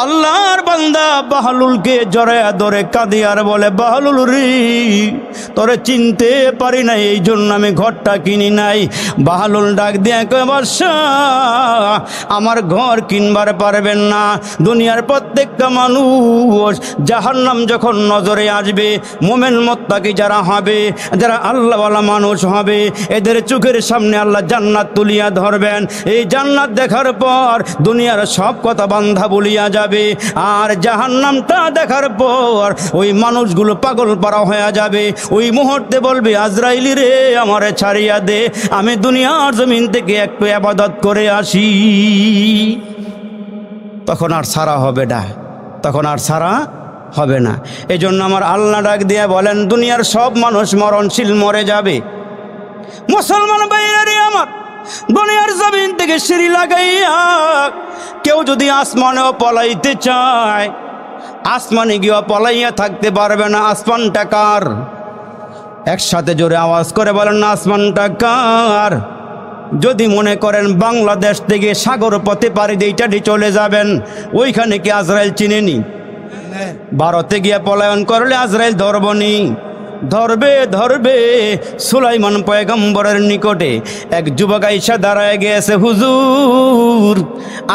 Speaker 1: আল্লাহর বান্দা বাহলুলকে জড়ায়া ধরে কাঁদে আর বলে, বাহলুল রে, তোরে চিনতে পারি নাই, এই জন্য আমি ঘরটা কিনি নাই। বাহলুল ডাক দিয়ে কয়, বাদশাহ আমার ঘর কিনবার পারবেন না। দুনিয়ার প্রত্যেকটা মানুষ জাহান্নাম যখন নজরে আসবে, মোমেন মুত্তাকি যারা হবে, যারা আল্লাহওয়ালা মানুষ হবে, এদের চোখের সামনে আল্লাহ জান্নাত তুলিয়া ধরবেন। এই জান্নাত দেখার পর দুনিয়ার সব কথা বান্ধা বলিয়া যাবে, আর জাহান্নামটা দেখার পর ওই মানুষগুলো পাগল পারা হয়ে যাবে। ওই মুহূর্তে বলবে, আজরাইলি রে আমারে ছাড়িয়া দে, আমি দুনিয়ার জমিন থেকে একটু ইবাদত করে আসি। তখন আর ছাড়া হবে না, তখন আর ছাড়া হবে না। এই জন্য আমার আল্লাহ ডাক দিয়ে বলেন, দুনিয়ার সব মানুষ মরণশীল, মরে যাবে। মুসলমান ভাইরা আমার, দুনিয়ার জমিন থেকে সিঁড়ি লাগাইয়া কেউ যদি আসমানেও পলাইতে চায়, আসমানে গিয়ে পলাইয়া থাকতে পারবে না। আসমানটা কার? একসাথে জোরে আওয়াজ করে বলেন না, আসমানটা কার? যদি মনে করেন বাংলাদেশ থেকে সাগর পথে পাড়ি দিয়ে ইটালি চলে যাবেন, ওইখানে কি আজরাইল চিনেনি? ভারতে গিয়ে পলায়ন করলে আজরাইল ধরবনি? ধরবে ধরবে। সুলাইমান পয়গম্বরের নিকটে এক যুবক আইসা দাঁড়ায় গিয়েছে, হুজুর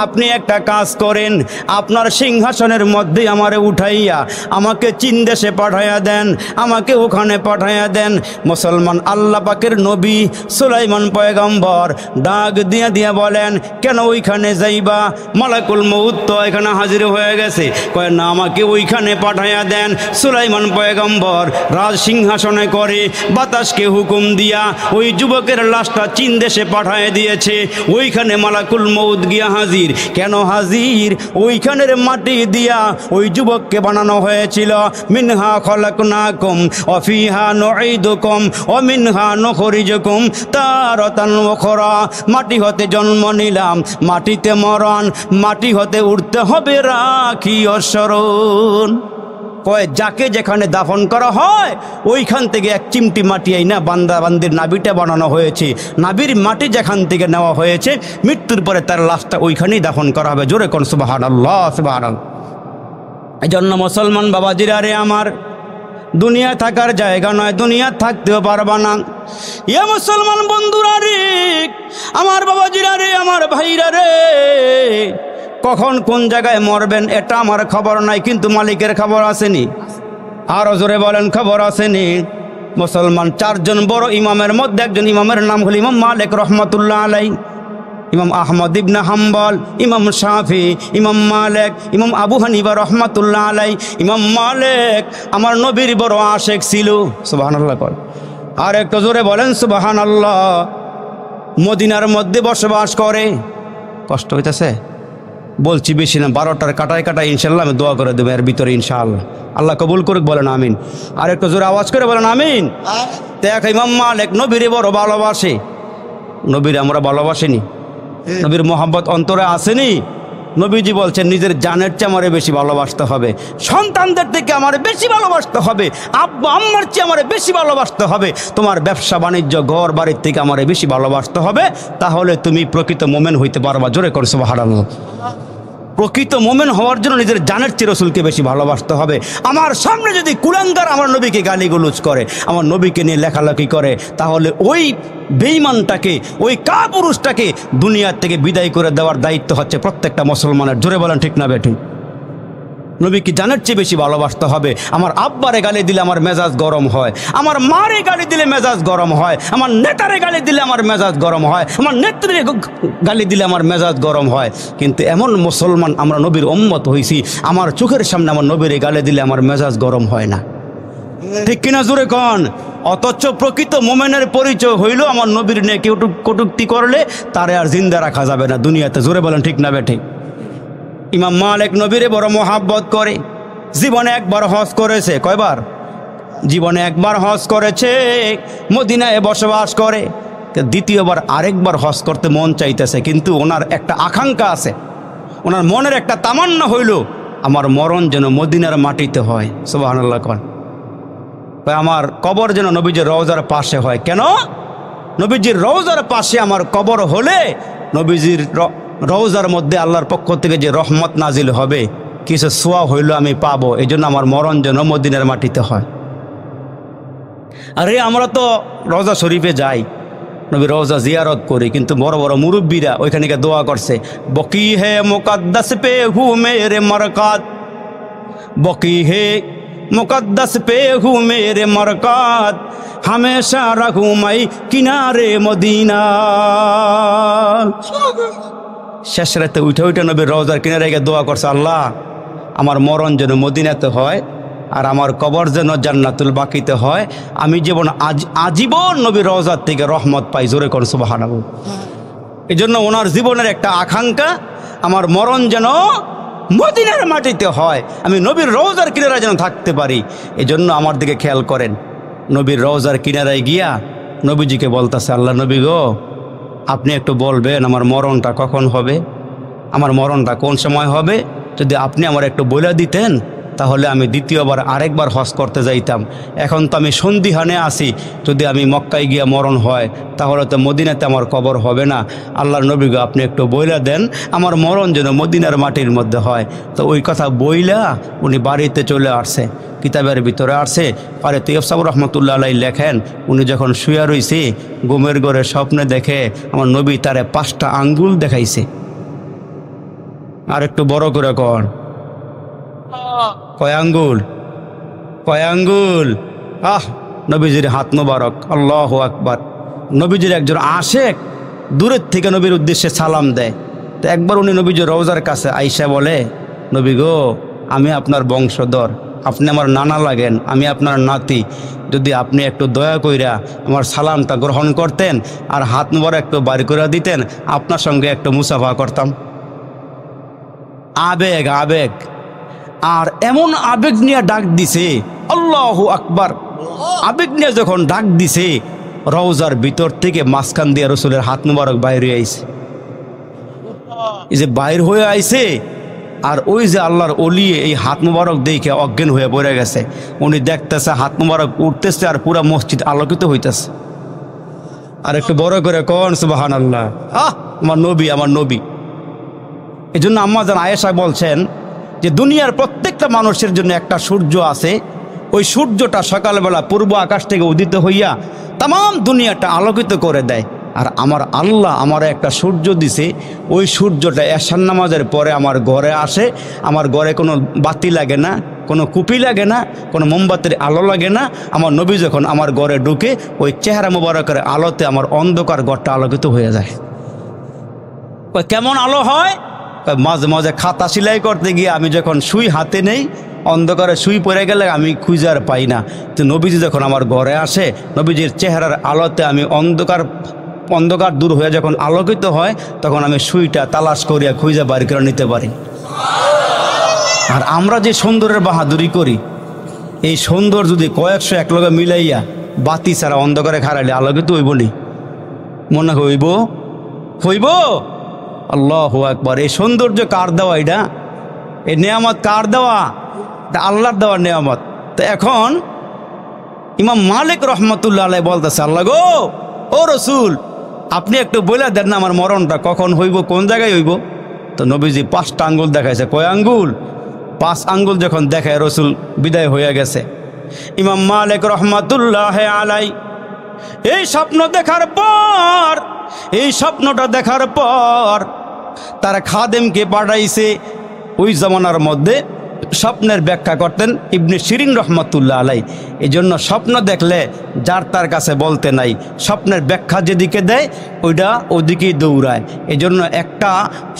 Speaker 1: আপনি একটা কাজ করেন, আপনার সিংহাসনের মধ্যে আমারে উঠাইয়া আমাকে চীন দেশে পাঠাইয়া দেন, আমাকে ওখানে পাঠাইয়া দেন। মুসলমান আল্লাহ পাকের নবী সুলাইমান পয়গম্বর ডাক দিয়া দিয়া বলেন, কেন ওইখানে যাইবা? মালাকুল মউত তো এখানে হাজির হয়ে গেছে। কয় না, আমাকে ওইখানে পাঠাইয়া দেন। সুলাইমান পয়গম্বর রাজ সিংহাসনে করে বাতাসকে হুকুম দিয়া ওই যুবকের লাশটা চীন দেশে পাঠায় দিয়েছে। ওইখানে মালাকুল মউত গিয়া হাজির। কেন হাজির? ওইখানের মাটি দিয়া ওই যুবককে বানানো হয়েছিল। মিনহা খলাকনাকুম ওয়া ফিহা নুঈদুকুম ওয়া মিনহা নুখরিজুকুম তারাতান উখরা। মাটি হতে জন্ম নিলাম, মাটিতে মরণ, মাটি হতে উঠতে হবে রাখিও স্মরণ। কয় যাকে যেখানে দাফন করা হয় ওইখান থেকে এক চিমটি মাটি না বান্দির নাভিটা বানানো হয়েছে, নাভির মাটি যেখান থেকে নেওয়া হয়েছে মৃত্যুর পরে তার লাশটা ওইখানেই দাফন করা হবে। জোরে কোন সুবহানাল্লাহ সুবহানাল্লাহ। এই জন্য মুসলমান বাবাজিরা রে আমার, দুনিয়া থাকার জায়গা নয়, দুনিয়া থাকতেও পারবা না। ইয়া মুসলমান বন্ধুরা রে, আমার বাবাজিরা রে, আমার ভাইরা রে, কখন কোন জায়গায় মরবেন এটা আমার খবর নাই, কিন্তু মালিকের খবর আসেনি। আরো জোরে বলেন, খবর আসেনি। মুসলমান চারজন বড় ইমামের মধ্যে একজন ইমামের নাম হল ইমাম মালিক রহমতুল্লাহ আলাই, ইমাম আহমদ ইবনে হাম্বল, ইমাম শাফি, ইমাম মালিক, ইমাম আবু হানিফা রহমতুল্লাহ আলাই। ইমাম মালিক আমার নবীর বড় আশেক ছিল। সুবহানাল্লাহ কর, আর একটু জোরে বলেন সুবহানাল্লাহ। মদিনার মধ্যে বসবাস করে। কষ্ট হইতেছে বলছি বেশি না, 12টার কাটায় কাটায় ইনশাল্লাহ আমি দোয়া করে দেবো এর ভিতরে ইনশাআল্লাহ। আল্লাহ কবুল করুক, বলেন আমিন। আর একটু জোরে আওয়াজ করে বলেন আমিন। দেখ ইমাম মালিক নবীরে বড় ভালোবাসে। নবীর আমরা ভালোবাসিনি? নবীর মোহাব্বত অন্তরে আসেনি? নবীজি বলছেন নিজের জানের চেয়ে আমারে বেশি ভালোবাসতে হবে, সন্তানদের থেকে আমারে বেশি ভালোবাসতে হবে, আব্বা আম্মার চেয়ে আমারে বেশি ভালোবাসতে হবে, তোমার ব্যবসা বাণিজ্য ঘর বাড়ির থেকে আমারে বেশি ভালোবাসতে হবে, তাহলে তুমি প্রকৃত মোমেন হইতে পারবা। জোরে করে সুবহানাল্লাহ। প্রকৃত মোমেন হওয়ার জন্য নিজের জানের চেয়ে রাসূলকে বেশি ভালোবাসতে হবে। আমার সামনে যদি কুলাঙ্গার আমার নবীকে গালিগালাজ করে, আমার নবীকে নিয়ে লেখালেখি করে, তাহলে ওই বেঈমানটাকে, ওই কাপুরুষটাকে দুনিয়ার থেকে বিদায় করে দেওয়ার দায়িত্ব হচ্ছে প্রত্যেকটা মুসলমানের। জোরে বলেন ঠিক না বেঠিক? নবীকে জানের চেয়ে বেশি ভালোবাসতে হবে। আমার আব্বারে গালি দিলে আমার মেজাজ গরম হয়, আমার মারে গালি দিলে মেজাজ গরম হয়, আমার নেতারে গালি দিলে আমার মেজাজ গরম হয়, আমার নেত্রীরে গালি দিলে আমার মেজাজ গরম হয়। কিন্তু এমন মুসলমান আমরা নবীর উম্মত হইছি, আমার চোখের সামনে আমার নবীরে গালি দিলে আমার মেজাজ গরম হয় না। ঠিক কিনা জোরে কন? অথচ প্রকৃত মোমেনের পরিচয় হইল আমার নবীর নিয়ে কেউ কটূক্তি করলে তারে আর জিন্দা রাখা যাবে না দুনিয়াতে। জোরে বলেন ঠিক না বেঠিক? ইমাম মালিক নবীরে বড় মোহাব্বত করে। জীবনে একবার হজ করেছে। কয়বার? জীবনে একবার হজ করেছে, মদিনায় বসবাস করে। দ্বিতীয়বার আরেকবার হজ করতে মন চাইতেছে, কিন্তু ওনার একটা আকাঙ্ক্ষা আছে, ওনার মনের একটা তামান্না হইল আমার মরণ যেন মদিনার মাটিতে হয়। সুবহানাল্লাহ কন। আমার কবর যেন নবীজির রওজার পাশে হয়। কেন? নবীজির রওজার পাশে আমার কবর হলে নবীজির রওজার মধ্যে আল্লাহর পক্ষ থেকে যে রহমত নাজিল হবে, কিছু সোয়া হইল আমি পাবো। এই জন্য আমার মরণ যেন মদিনার মাটিতে হয়। আরে আমরা তো রওজা শরীফে যাই, নবী রওজা জিয়ারত করি, কিন্তু বড় বড় মুরব্বীরা ওইখানে গিয়ে দোয়া করছে, বকি হে মুকদ্দাস পে হু মেরে মরকাত, বকি হে মুকদ্দাস পে হু মেরে মরকাত, হমেশা রাখু মাই কিনারে মদিনা। শেষ রাতে উঠে উঠে নবীর রওজার কিনারে গিয়ে দোয়া করছে, আল্লাহ আমার মরণ যেন মদিনাতে হয়, আর আমার কবর যেন জান্নাতুল বাকিতে হয়, আমি জীবন আজীবন নবীর রওজার থেকে রহমত পাই। জোরে কোন সুবহানাল্লাহ। এই জন্য ওনার জীবনের একটা আকাঙ্ক্ষা আমার মরণ যেন মদিনার মাটিতে হয়, আমি নবীর রওজার কিনারায় যেন থাকতে পারি। এই জন্য আমার দিকে খেয়াল করেন, নবীর রওজার কিনারায় গিয়া নবীজিকে বলতেছে, আল্লাহ নবী গো, আপনি একটু বলবেন আমার মরণটা কখন হবে, আমার মরণটা কোন সময় হবে, যদি আপনি আমার একটু বলে দিতেন তাহলে আমি দ্বিতীয়বার আরেকবার হজ করতে যাইতাম। এখন তো আমি সন্দিহানে আছি, যদি আমি মক্কায় গিয়া মরণ হয় তাহলে তো মদিনাতে আমার কবর হবে না। আল্লাহর নবী গো, আপনি একটু বইলা দেন আমার মরণ যেন মদিনার মাটির মধ্যে হয়। তো ওই কথা বইলা উনি বাড়িতে চলে আসছে, কিতাবের ভিতরে আসছে। পরে তৈয়ব সাহেব রহমতুল্লাহ আলাই লেখেন, উনি যখন শুয়ে রয়েছে ঘুমের ঘরে স্বপ্নে দেখে আমার নবী তারে 5টা আঙ্গুল দেখাইছে। আর একটু বড় করে কর, কয় আঙ্গুল? কয় আঙ্গুল? নবীজির হাত মোবারক। আল্লাহু আকবার। নবীজির একজন আশেক দূরের থেকে নবীর উদ্দেশ্যে সালাম দেয়। তো একবার উনি নবীজির রওজার কাছে আইসা বলে, নবী গো, আমি আপনার বংশধর, আপনি আমার নানা লাগেন, আমি আপনার নাতি, যদি আপনি একটু দয়া কইরা আমার সালামটা গ্রহণ করতেন আর হাত মোবারক একটু বাড়ি করে দিতেন, আপনার সঙ্গে একটু মুসাফা করতাম। আবেগ, আবেগ, আর এমন আবেগ নিয়ে ডাক দিছে, আল্লাহু আকবার। আবেগ নিয়ে যখন ডাক দিছে, রওজার ভিতর থেকে মাঝখান দিয়ে রসুলের হাত মুবারক বাইরে আইছে। এই যে বাইর হয়ে আইছে, আর ওই যে আল্লাহর ওলি এই হাত মুবারক দেখে অজ্ঞান হয়ে পড়ে গেছে। উনি দেখতেছে হাত মুবারক উঠতেছে আর পুরা মসজিদ আলোকিত হইতেছে। আর একটু বড় করে কোন সুবহানাল্লাহ, আমার নবী, আমার নবী। এই জন্য আম্মা জান আয়েশা বলছেন যে দুনিয়ার প্রত্যেকটা মানুষের জন্য একটা সূর্য আছে, ওই সূর্যটা সকালবেলা পূর্ব আকাশ থেকে উদিত হইয়া তাম দুনিয়াটা আলোকিত করে দেয়। আর আমার আল্লাহ আমার একটা সূর্য দিছে, ওই সূর্যটা এশার নামাজের পরে আমার ঘরে আসে। আমার ঘরে কোনো বাতি লাগে না, কোনো কুপি লাগে না, কোনো মোমবাতির আলো লাগে না। আমার নবী যখন আমার ঘরে ঢুকে ওই চেহারা মোবারকের আলোতে আমার অন্ধকার ঘরটা আলোকিত হয়ে যায়। কেমন আলো হয়? মাঝে মাঝে খাতা সেলাই করতে গিয়ে আমি যখন সুই হাতে নেই, অন্ধকারে সুই পড়ে গেলে আমি খুঁজার পাই না। তো নবীজি যখন আমার ঘরে আসে, নবীজির চেহারার আলোতে আমি অন্ধকার দূর হয়ে যখন আলোকিত হয়, তখন আমি সুইটা তালাশ করিয়া খুঁজে বাড়ি করে নিতে পারি। আর আমরা যে সুন্দরের বাহাদুরি করি, এই সুন্দর যদি কয়েকশো এক লগে মিলাইয়া বাতি ছাড়া অন্ধকারে খারাইলে আলোকিত হইব নি? মনে হইব? হইব? আল্লাহু আকবার। এই সৌন্দর্য কার দেওয়া? এটা এই নেয়ামত কার দেওয়া? এটা আল্লাহর দেওয়া নেয়ামত। তো এখন ইমাম মালিক রহমতুল্লাহ আলাইহি বলতেছে, আল্লাহ গো, ও রসুল, আপনি একটু বলে দেন না আমার মরণটা কখন হইব, কোন জায়গায় হইব? তো নবীজি 5টা আঙ্গুল দেখাইছে। কয় আঙ্গুল? 5 আঙ্গুল যখন দেখায় রসুল বিদায় হয়ে গেছে। ইমাম মালিক রহমতুল্লাহ আলাইহি এই স্বপ্ন দেখার পর, এই স্বপ্নটা দেখার পর তারা খাদেমকে পাঠাইছে। ওই জমানার মধ্যে স্বপ্নের ব্যাখ্যা করতেন ইবনে শিরিন রহমতুল্লাহ আলাইহি। এই জন্য স্বপ্ন দেখলে যার তার কাছে বলতে নাই, স্বপ্নের ব্যাখ্যা যেদিকে দেয় ওইটা ওদিকেই দৌড়ায়। এই জন্য একটা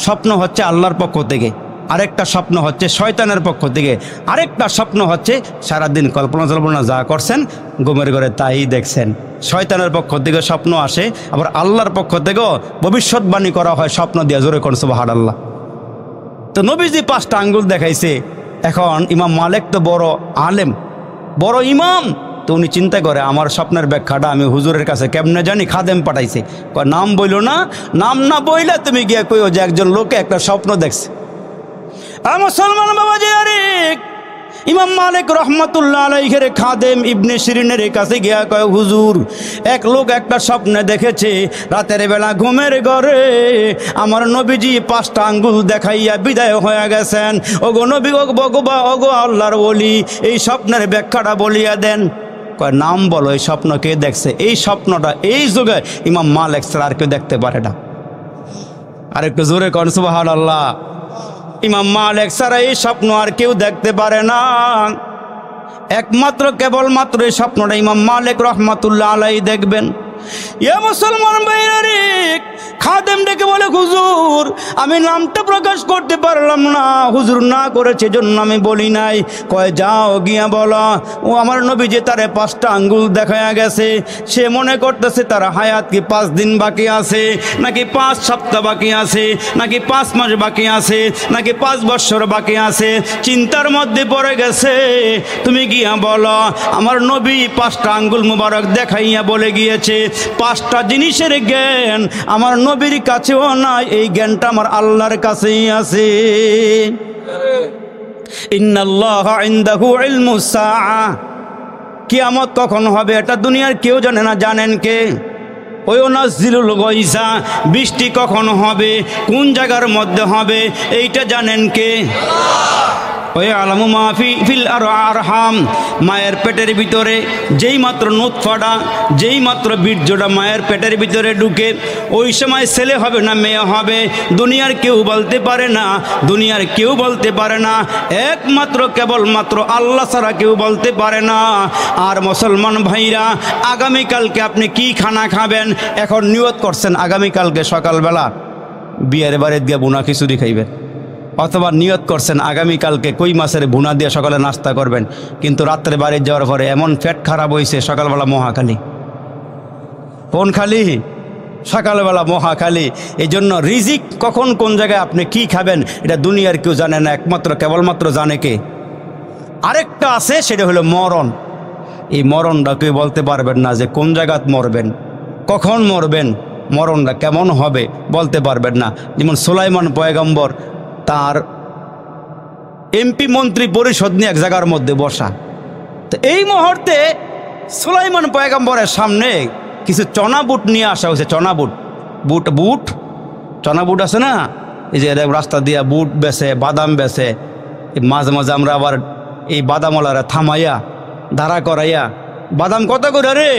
Speaker 1: স্বপ্ন হচ্ছে আল্লাহর পক্ষ থেকে, আরেকটা স্বপ্ন হচ্ছে শয়তানের পক্ষ থেকে, আরেকটা স্বপ্ন হচ্ছে সারাদিন কল্পনা যা করছেন ঘুমের ঘরে তাই দেখছেন। শয়তানের পক্ষ থেকে স্বপ্ন আসে, আবার আল্লাহর পক্ষ থেকেও ভবিষ্যৎবাণী করা হয় স্বপ্ন দিয়ে। জোরে কোন সুবহানাল্লাহ। তো নবীজি 5টা আঙ্গুল দেখাইছে। এখন ইমাম মালিক তো বড় আলেম, বড় ইমাম, তো উনি চিন্তা করে আমার স্বপ্নের ব্যাখ্যাটা আমি হুজুরের কাছে কেমনে জানি? খাদেম পাঠাইছে। নাম বইল না, নাম না বইলে তুমি গিয়ে কইও যে একজন লোকে একটা স্বপ্ন দেখছে। মুসলমান বাবাজি, আরে ইমাম মালিক রহমতুল্লাহ আলাইহির খাদেম ইবনে শিরিনের কাছে গিয়া কয়, হুজুর, এক লোক একটা স্বপ্নে দেখেছে রাতের বেলা ঘুমের ঘরে আমার নবীজি 5টা আঙ্গুল দেখাইয়া বিদায় হয়ে গেছেন। ওগো নবী, ওগো ভগবা, ওগো আল্লাহর ওলি, এই স্বপ্নের ব্যাখ্যাটা বলিয়া দেন। কয় নাম বলো, এই স্বপ্ন কে দেখছে? এই স্বপ্নটা এই যুগে ইমাম মালিক ছাড়া আর কেউ দেখতে পারে না। আর একটু জোরে কোন সুবহানাল্লাহ। ইমাম মালিক ছাড়া এই স্বপ্ন আর কেউ দেখতে পারে না। একমাত্র কেবলমাত্র এই স্বপ্নটা ইমাম মালিক রহমতুল্লাহ আলাইহি দেখবেন। ইয়া মুসলমান ভাইরা রে, খাদেম ডেকে বলে, হুজুর, আমি নামটা প্রকাশ করতে পারলাম না, হুজুর না করেছে জন্য আমি বলি নাই। কয় যাও গিয়া বলো, ও আমার নবী যে তারে 5টা আঙ্গুল দেখায়া গেছে, সে মনে করতেছে তার হায়াত কি 5 দিন বাকি আছে, নাকি 5 সপ্তাহ বাকি আছে, নাকি 5 মাস বাকি আছে, নাকি 5 বছর বাকি আছে। চিন্তার মধ্যে পড়ে গেছে। তুমি গিয়া বলো আমার নবী 5টা আঙ্গুল মুবারক দেখাইয়া বলে গিয়েছে 5টা জিনিসের জ্ঞান আমার নবীর কাছেও নাই, এই জ্ঞানটা আমার আল্লাহর কাছেই আছে। ইন্নাল্লাহা ইনদাহু ইলমুস সাআ, কিয়ামত কখন হবে এটা দুনিয়ার কেউ জানে না। জানেন কে? ওই নাজিলুল গায়সা, বৃষ্টি কখন হবে, কোন জায়গার মধ্যে হবে, এইটা জানেন কে? ওই আলামু মাফি ফিল আরহাম, মায়ের পেটের ভিতরে যেই মাত্র নুতফাটা, যেই মাত্র বীর্যটা মায়ের পেটের ভিতরে ঢুকে, ওই সময় ছেলে হবে না মেয়ে হবে দুনিয়ার কেউ বলতে পারে না, দুনিয়ার কেউ বলতে পারে না, একমাত্র কেবলমাত্র আল্লাহ ছাড়া কেউ বলতে পারে না। আর মুসলমান ভাইরা, আগামীকালকে আপনি কি খানা খাবেন? এখন নিয়ত করছেন আগামীকালকে সকালবেলা বিয়ের বাড়িতে গিয়ে বোনা খিচুড়ি খাইবেন, অথবা নিয়ত করছেন আগামীকালকে কই মাছের ভুনা দিয়ে সকালে নাস্তা করবেন, কিন্তু রাত্রে বাড়ি যাওয়ার পরে এমন পেট খারাপ হয়েছে সকালবেলা মহাখালী। কোন খালি? সকালবেলা মহাখালী। এই জন্য রিজিক কখন কোন জায়গায় আপনি কি খাবেন এটা দুনিয়ার কেউ জানে না, একমাত্র কেবলমাত্র জানে কে? আরেকটা আছে, সেটা হলো মরণ। এই মরণটা কেউ বলতে পারবেন না যে কোন জায়গায় মরবেন, কখন মরবেন, মরণটা কেমন হবে বলতে পারবেন না। যেমন সুলাইমান পয়গম্বর তার এমপি মন্ত্রী পরিষদ নিয়ে এক জায়গার মধ্যে বসা। তো এই মুহূর্তে সুলাইমান পয়গম্বরের সামনে কিছু চনা বুট নিয়ে আসা হয়েছে। চনা বুট, বুট চনা বুট আছে না, এই যে রাস্তা দিয়া বুট বেছে, বাদাম বেছে। মাঝে মাঝে আমরা আবার এই বাদামওয়ালারা থামাইয়া দাঁড়া করাইয়া, বাদাম কত করে রে?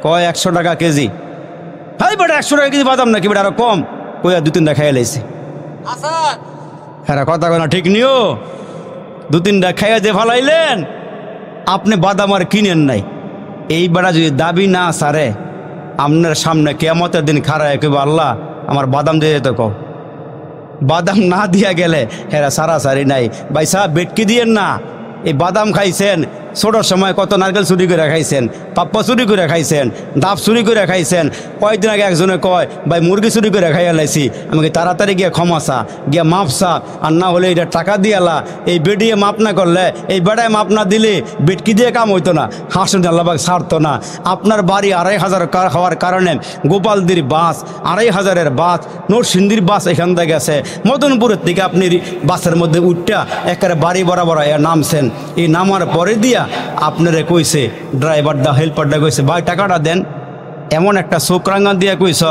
Speaker 1: কয় 100 টাকা কেজি। হাই বেটা 100 টাকা কেজি বাদাম নাকি বেটা, আরো কম কইয়া 2-3টা খাইয়া লাইছে। হ্যাঁ কথা কয় না, ঠিক নিও। 2-3টা খাইয়া দিয়ে ফালাইলেন, আপনি বাদাম আর কিনেন নাই। এই বেটা যদি দাবি না সারে, আপনার সামনে কিয়ামতের দিন খাড়ায় কইব, আল্লাহ আমার বাদাম দিয়ে যেত কও। বাদাম না দিয়া গেলে হেরা সারাসারি নাই। ভাই সাহেব বেটকি দিয়েন না। এই বাদাম খাইছেন, ছোটোর সময় কত নারকেল চুরি করে খাইছেন, পাপ্পা চুরি করে খাইছেন, ডাব চুরি করে খাইছেন। কয়েকদিন আগে একজনে কয় ভাই মুরগি চুরি করে খাইয়া লাইছি, আমাকে তাড়াতাড়ি গিয়া ক্ষমাসা, গিয়া মাপসা, আর না হলে এটা টাকা দিয়ালা। এই বেডিয়ে মাপ না করলে, এই বেড়ায় মাপ না দিলে বেটকি দিয়ে কাম হইতো না, হাসুন আল্লাহবাক ছাড়তো না। আপনার বাড়ি 2500 হওয়ার কারণে গোপালদির বাস, 2500-এর বাস, নরসিংদীর বাস এখান থেকে গেছে। মদনপুরের থেকে আপনি বাসের মধ্যে উঠটা একেবারে বাড়ি বরাবর নামছেন। এই নামার পরে দিয়া আপনারে কইছে ড্রাইভারটা, হেল্পারটা কইছে ভাই টাকাটা দেন। এমন একটা চোখ রাঙ্গা দিয়া কইস,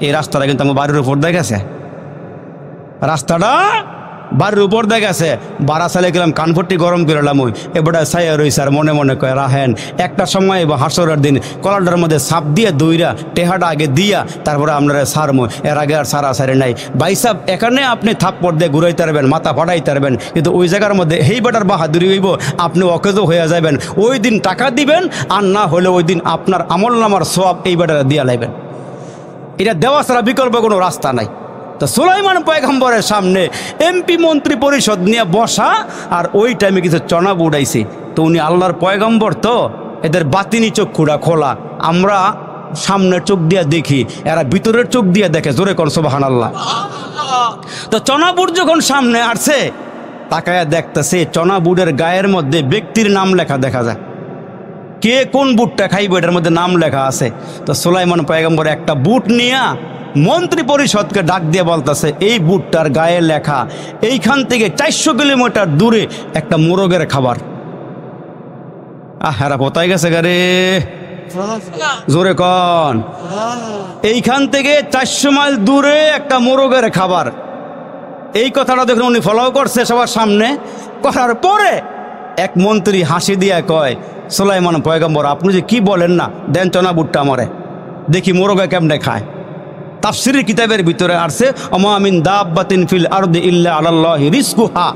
Speaker 1: এই রাস্তাটা কিন্তু আমার বাড়ির উপর দেখেছে, রাস্তাটা বাড়ির উপর দেখেছে। বাড়া চালে গেলাম, কানফুটি গরম করলাম। ওই এবারে ছাইয়া রইছে আর মনে মনে কয় রাহেন একটা সময় বা হাসরের দিন কলাটার মধ্যে সাপ দিয়ে দইরা টেহাটা আগে দিয়া তারপরে আপনারা সারমো, এর আগে আর সারি নাই। ভাই সাহেব এখানে আপনি থাপ্পড় দিয়ে ঘুরাইতে পারবেন, মাথা ফাটাইতে পারবেন, কিন্তু ওই জায়গার মধ্যে এই বেটার বাহাদুরি হইব, আপনি অকেজো হয়ে যাবেন। ওই দিন টাকা দিবেন, আর না হলে ওই দিন আপনার আমল নামার সওয়াব এই বেটারা দিয়া লাইবেন। এটা দেওয়া ছাড়া বিকল্প কোনো রাস্তা নাই। তো সুলাইমান পয়গম্বরের সামনে এমপি মন্ত্রী পরিষদ নিয়ে বসা, আর ওই টাইমে কিছু চনা বুড়াইছে। তো উনি আল্লাহর পয়গম্বর, তো এদের বাতিনি চক্ষুরা খোলা। আমরা সামনের চোখ দিয়ে দেখি, এরা ভিতরের চোখ দিয়ে দেখে। জোরে কোন সুবহানাল্লাহ। তো চনা বুট যখন সামনে আসছে, তাকায়া দেখতেছে চনা বুটের গায়ের মধ্যে ব্যক্তির নাম লেখা দেখা যায়। কে কোন বুটটা খাইব এটার মধ্যে নাম লেখা আছে। তো সুলাইমান পয়গম্বর একটা বুট নিয়া মন্ত্রী পরিষদকে ডাক দিয়ে বলতেছে, এই বুটটার গায়ে লেখা এইখান থেকে 400 কিলোমিটার দূরে একটা মোরগের খাবার। হেরা কোথায় গেছে গারে, জোরে কন। এইখান থেকে 400 মাইল দূরে একটা মোরগের খাবার। এই কথাটা দেখুন উনি ফলো করছে সবার সামনে। করার পরে এক মন্ত্রী হাসি দিয়া কয়, সুলাইমান পয়গম্বর আপনি যে কি বলেন না, দেন চনা বুটটা আমারে দেখি মোরগে কেমনে খায়। তাফসিরের কিতাবের ভিতরে আসছে, ওমা মিন দাব্বাতিন ফিল আরদি ইল্লা আলাল্লাহি রিজকুহা।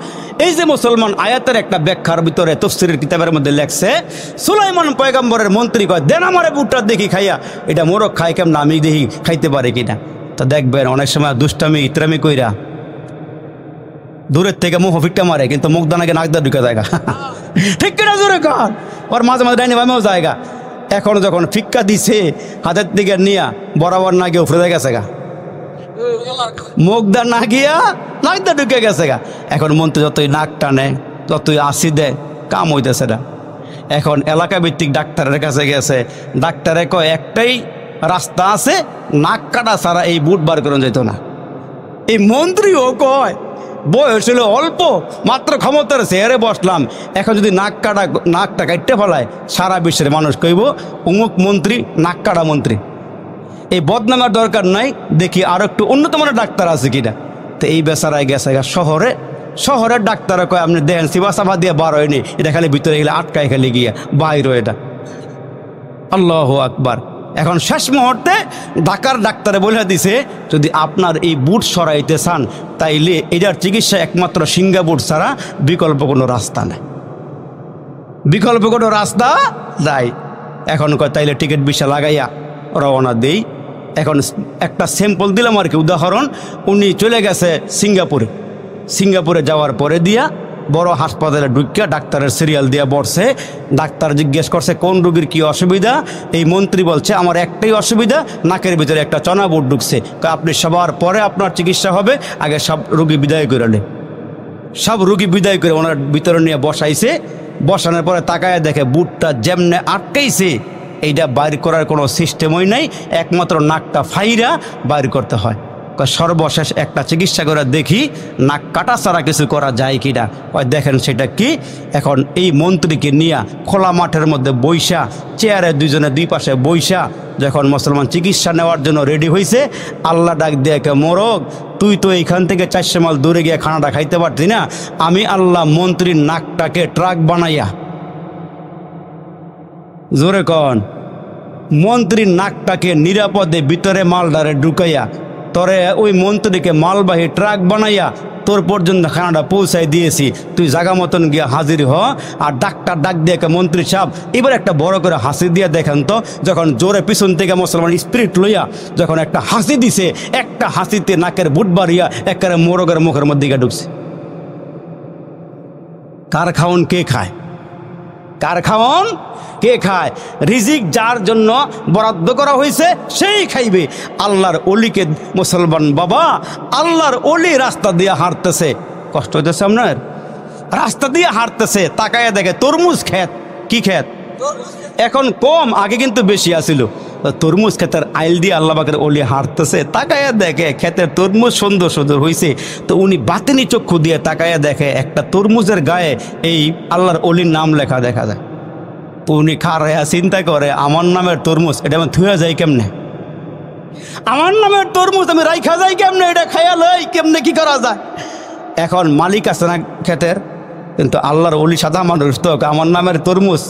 Speaker 1: এই যে মুসলমান আয়াতের একটা ব্যাখ্যার ভিতরে তাফসিরের কিতাবের মধ্যে লেখছে, সুলাইমান পয়গম্বরের মন্ত্রী কয় দেন আমারে বুটটা দেখি খাইয়া, এটা মোরগ খায় কেমন, আমি দেখি খাইতে পারে কিনা। তা দেখবেন অনেক সময় দুষ্টামি ইতরামি কইরা দূরের থেকে মুখ ফিটটা মারে, কিন্তু মুখ দানাকে নাক দিয়ে ঢুকে জায়গা। ঠিক কিনা জোরে কর। ওর মাঝে মাঝে ডাইনি বামেও জায়গা। এখন যখন ফিক্কা দিছে হাতের দিকে নিয়া বরাবর না গিয়ে উফরে গেছে গা, মুখদা না গিয়া নাকদা ঢুকে গেছে গা। এখন মন্ত্রী যতই নাক টানে, যতই আসি দেয়, কাম হইতেছে না। এখন এলাকা ভিত্তিক ডাক্তারের কাছে গেছে। ডাক্তারে কয় একটাই রাস্তা আছে, নাক কাটা ছাড়া এই বুট বার করে যেত না। এই মন্ত্রীও কয় বয়স হলো অল্প, মাত্র ক্ষমতার চেয়ারে বসলাম, এখন যদি নাকটা কাটতে ফেলায় সারা বিশ্বের মানুষ কইব অমুক মন্ত্রী নাক কাটা মন্ত্রী। এই বদনামের দরকার নাই, দেখি আর একটু উন্নত মানের ডাক্তার আছে কিনা। তো এই বেচারায় গেছে শহরের ডাক্তারে কয় আপনি দেখেন সিবা সাফা দিয়ে বার হয়নি, এটা খালি ভিতরে গেলে আটকায় খালি গিয়া বাইর, এটা আল্লাহু আকবার। এখন শেষ মুহূর্তে ঢাকার ডাক্তারে বলে দিছে, যদি আপনার এই বুট সরাইতে চান তাইলে এটার চিকিৎসা একমাত্র সিঙ্গা বুট ছাড়া বিকল্প কোনো রাস্তা নাই, বিকল্প কোনো রাস্তা নাই। এখন কয় তাইলে টিকিট ভিসা লাগাইয়া রওনা দেই। এখন একটা স্যাম্পল দিলাম আর কি, উদাহরণ। উনি চলে গেছে সিঙ্গাপুরে যাওয়ার পরে দিয়া বড় হাসপাতালে ঢুকিয়া ডাক্তারের সিরিয়াল দিয়ে বসছে। ডাক্তার জিজ্ঞেস করছে কোন রোগীর কি অসুবিধা। এই মন্ত্রী বলছে আমার একটাই অসুবিধা, নাকের ভিতরে একটা চনা বুট ঢুকছে। আপনি সবার পরে আপনার চিকিৎসা হবে, আগে সব রোগী বিদায় করে নেন। সব রোগী বিদায় করে ওনার ভিতরে নিয়ে বসাইছে। বসানোর পরে তাকায় দেখে বুটটা যেমনে আটকাইছে এইটা বাইর করার কোনো সিস্টেমই নাই, একমাত্র নাকটা ফাইরা বাইর করতে হয়। সর্বশেষ একটা চিকিৎসা করে দেখি নাক কাটা ছাড়া কিছু করা যায় কিনা। দেখেন সেটা কি। এখন এই মন্ত্রীকে নিয়ে খোলা মাঠের মধ্যে বইসা, চেয়ারে দুইজনে দুই পাশে বইসা যখন মুসলমান চিকিৎসা নেওয়ার জন্য রেডি হয়েছে, আল্লাহ ডাক দিয়ে কে, মোরগ তুই তো এইখান থেকে 400 মাইল দূরে গিয়ে খানাটা খাইতে পারতি না, আমি আল্লাহ মন্ত্রীর নাকটাকে ট্রাক বানাইয়া, জোরে কন, মন্ত্রীর নাকটাকে নিরাপদে ভিতরে মালদারে ঢুকাইয়া তরে ওই মন্ত্রীকে মালবাহী ট্রাক বানাইয়া তোর পর্যন্ত খানাটা পৌঁছাই দিয়েছি, তুই জাগা মতন গিয়া হাজির হ। আর ডাক্তার ডাক দিয়ে মন্ত্রী সাহেব এবার একটা বড় করে হাসি দিয়ে দেখেন তো, যখন জোরে পিছন থেকে মুসলমান স্পিরিট লইয়া যখন একটা হাসি দিছে, একটা হাসিতে নাকের বুট বাড়িয়া একেবারে মোরগের মুখের মধ্যে গিয়ে ঢুকছে। কার খাওন কে খায়? কার খাওন কে খায়? রিজিক যার জন্য বরাদ্দ করা হয়েছে সেই খাইবে। আল্লাহর অলিকে মুসলমান বাবা, আল্লাহর অলি রাস্তা দিয়ে হাঁটতেছে, কষ্ট হইতেছে আপনার, রাস্তা দিয়ে হাঁটতেছে, তাকায়া দেখে তরমুজ ক্ষেত। কি ক্ষেত? এখন কম, আগে কিন্তু বেশি আসিল। তরমুজ ক্ষেতের আইল দিয়ে আল্লাহ পাকের অলি হাঁটতেছে, তাকায়া দেখে ক্ষেতের তরমুজ সুন্দর সুন্দর হয়েছে। তো উনি বাতিনি চক্ষু দিয়ে তাকায়া দেখে একটা তরমুজের গায়ে এই আল্লাহর অলির নাম লেখা দেখা যায়। তো উনি খারাইয়া চিন্তা করে, আমার নামের তরমুজ, এটা আমি থুয়া যাই কেমনে? আমার নামের তরমুজ আমি রাইখা যাই কেমনে? এটা খাইয়া লই কেমনে, কি করা যায়? এখন মালিক আছে না ক্ষেতের, কিন্তু আল্লাহর অলি সাদা মানুষ তো, আমার নামের তরমুজ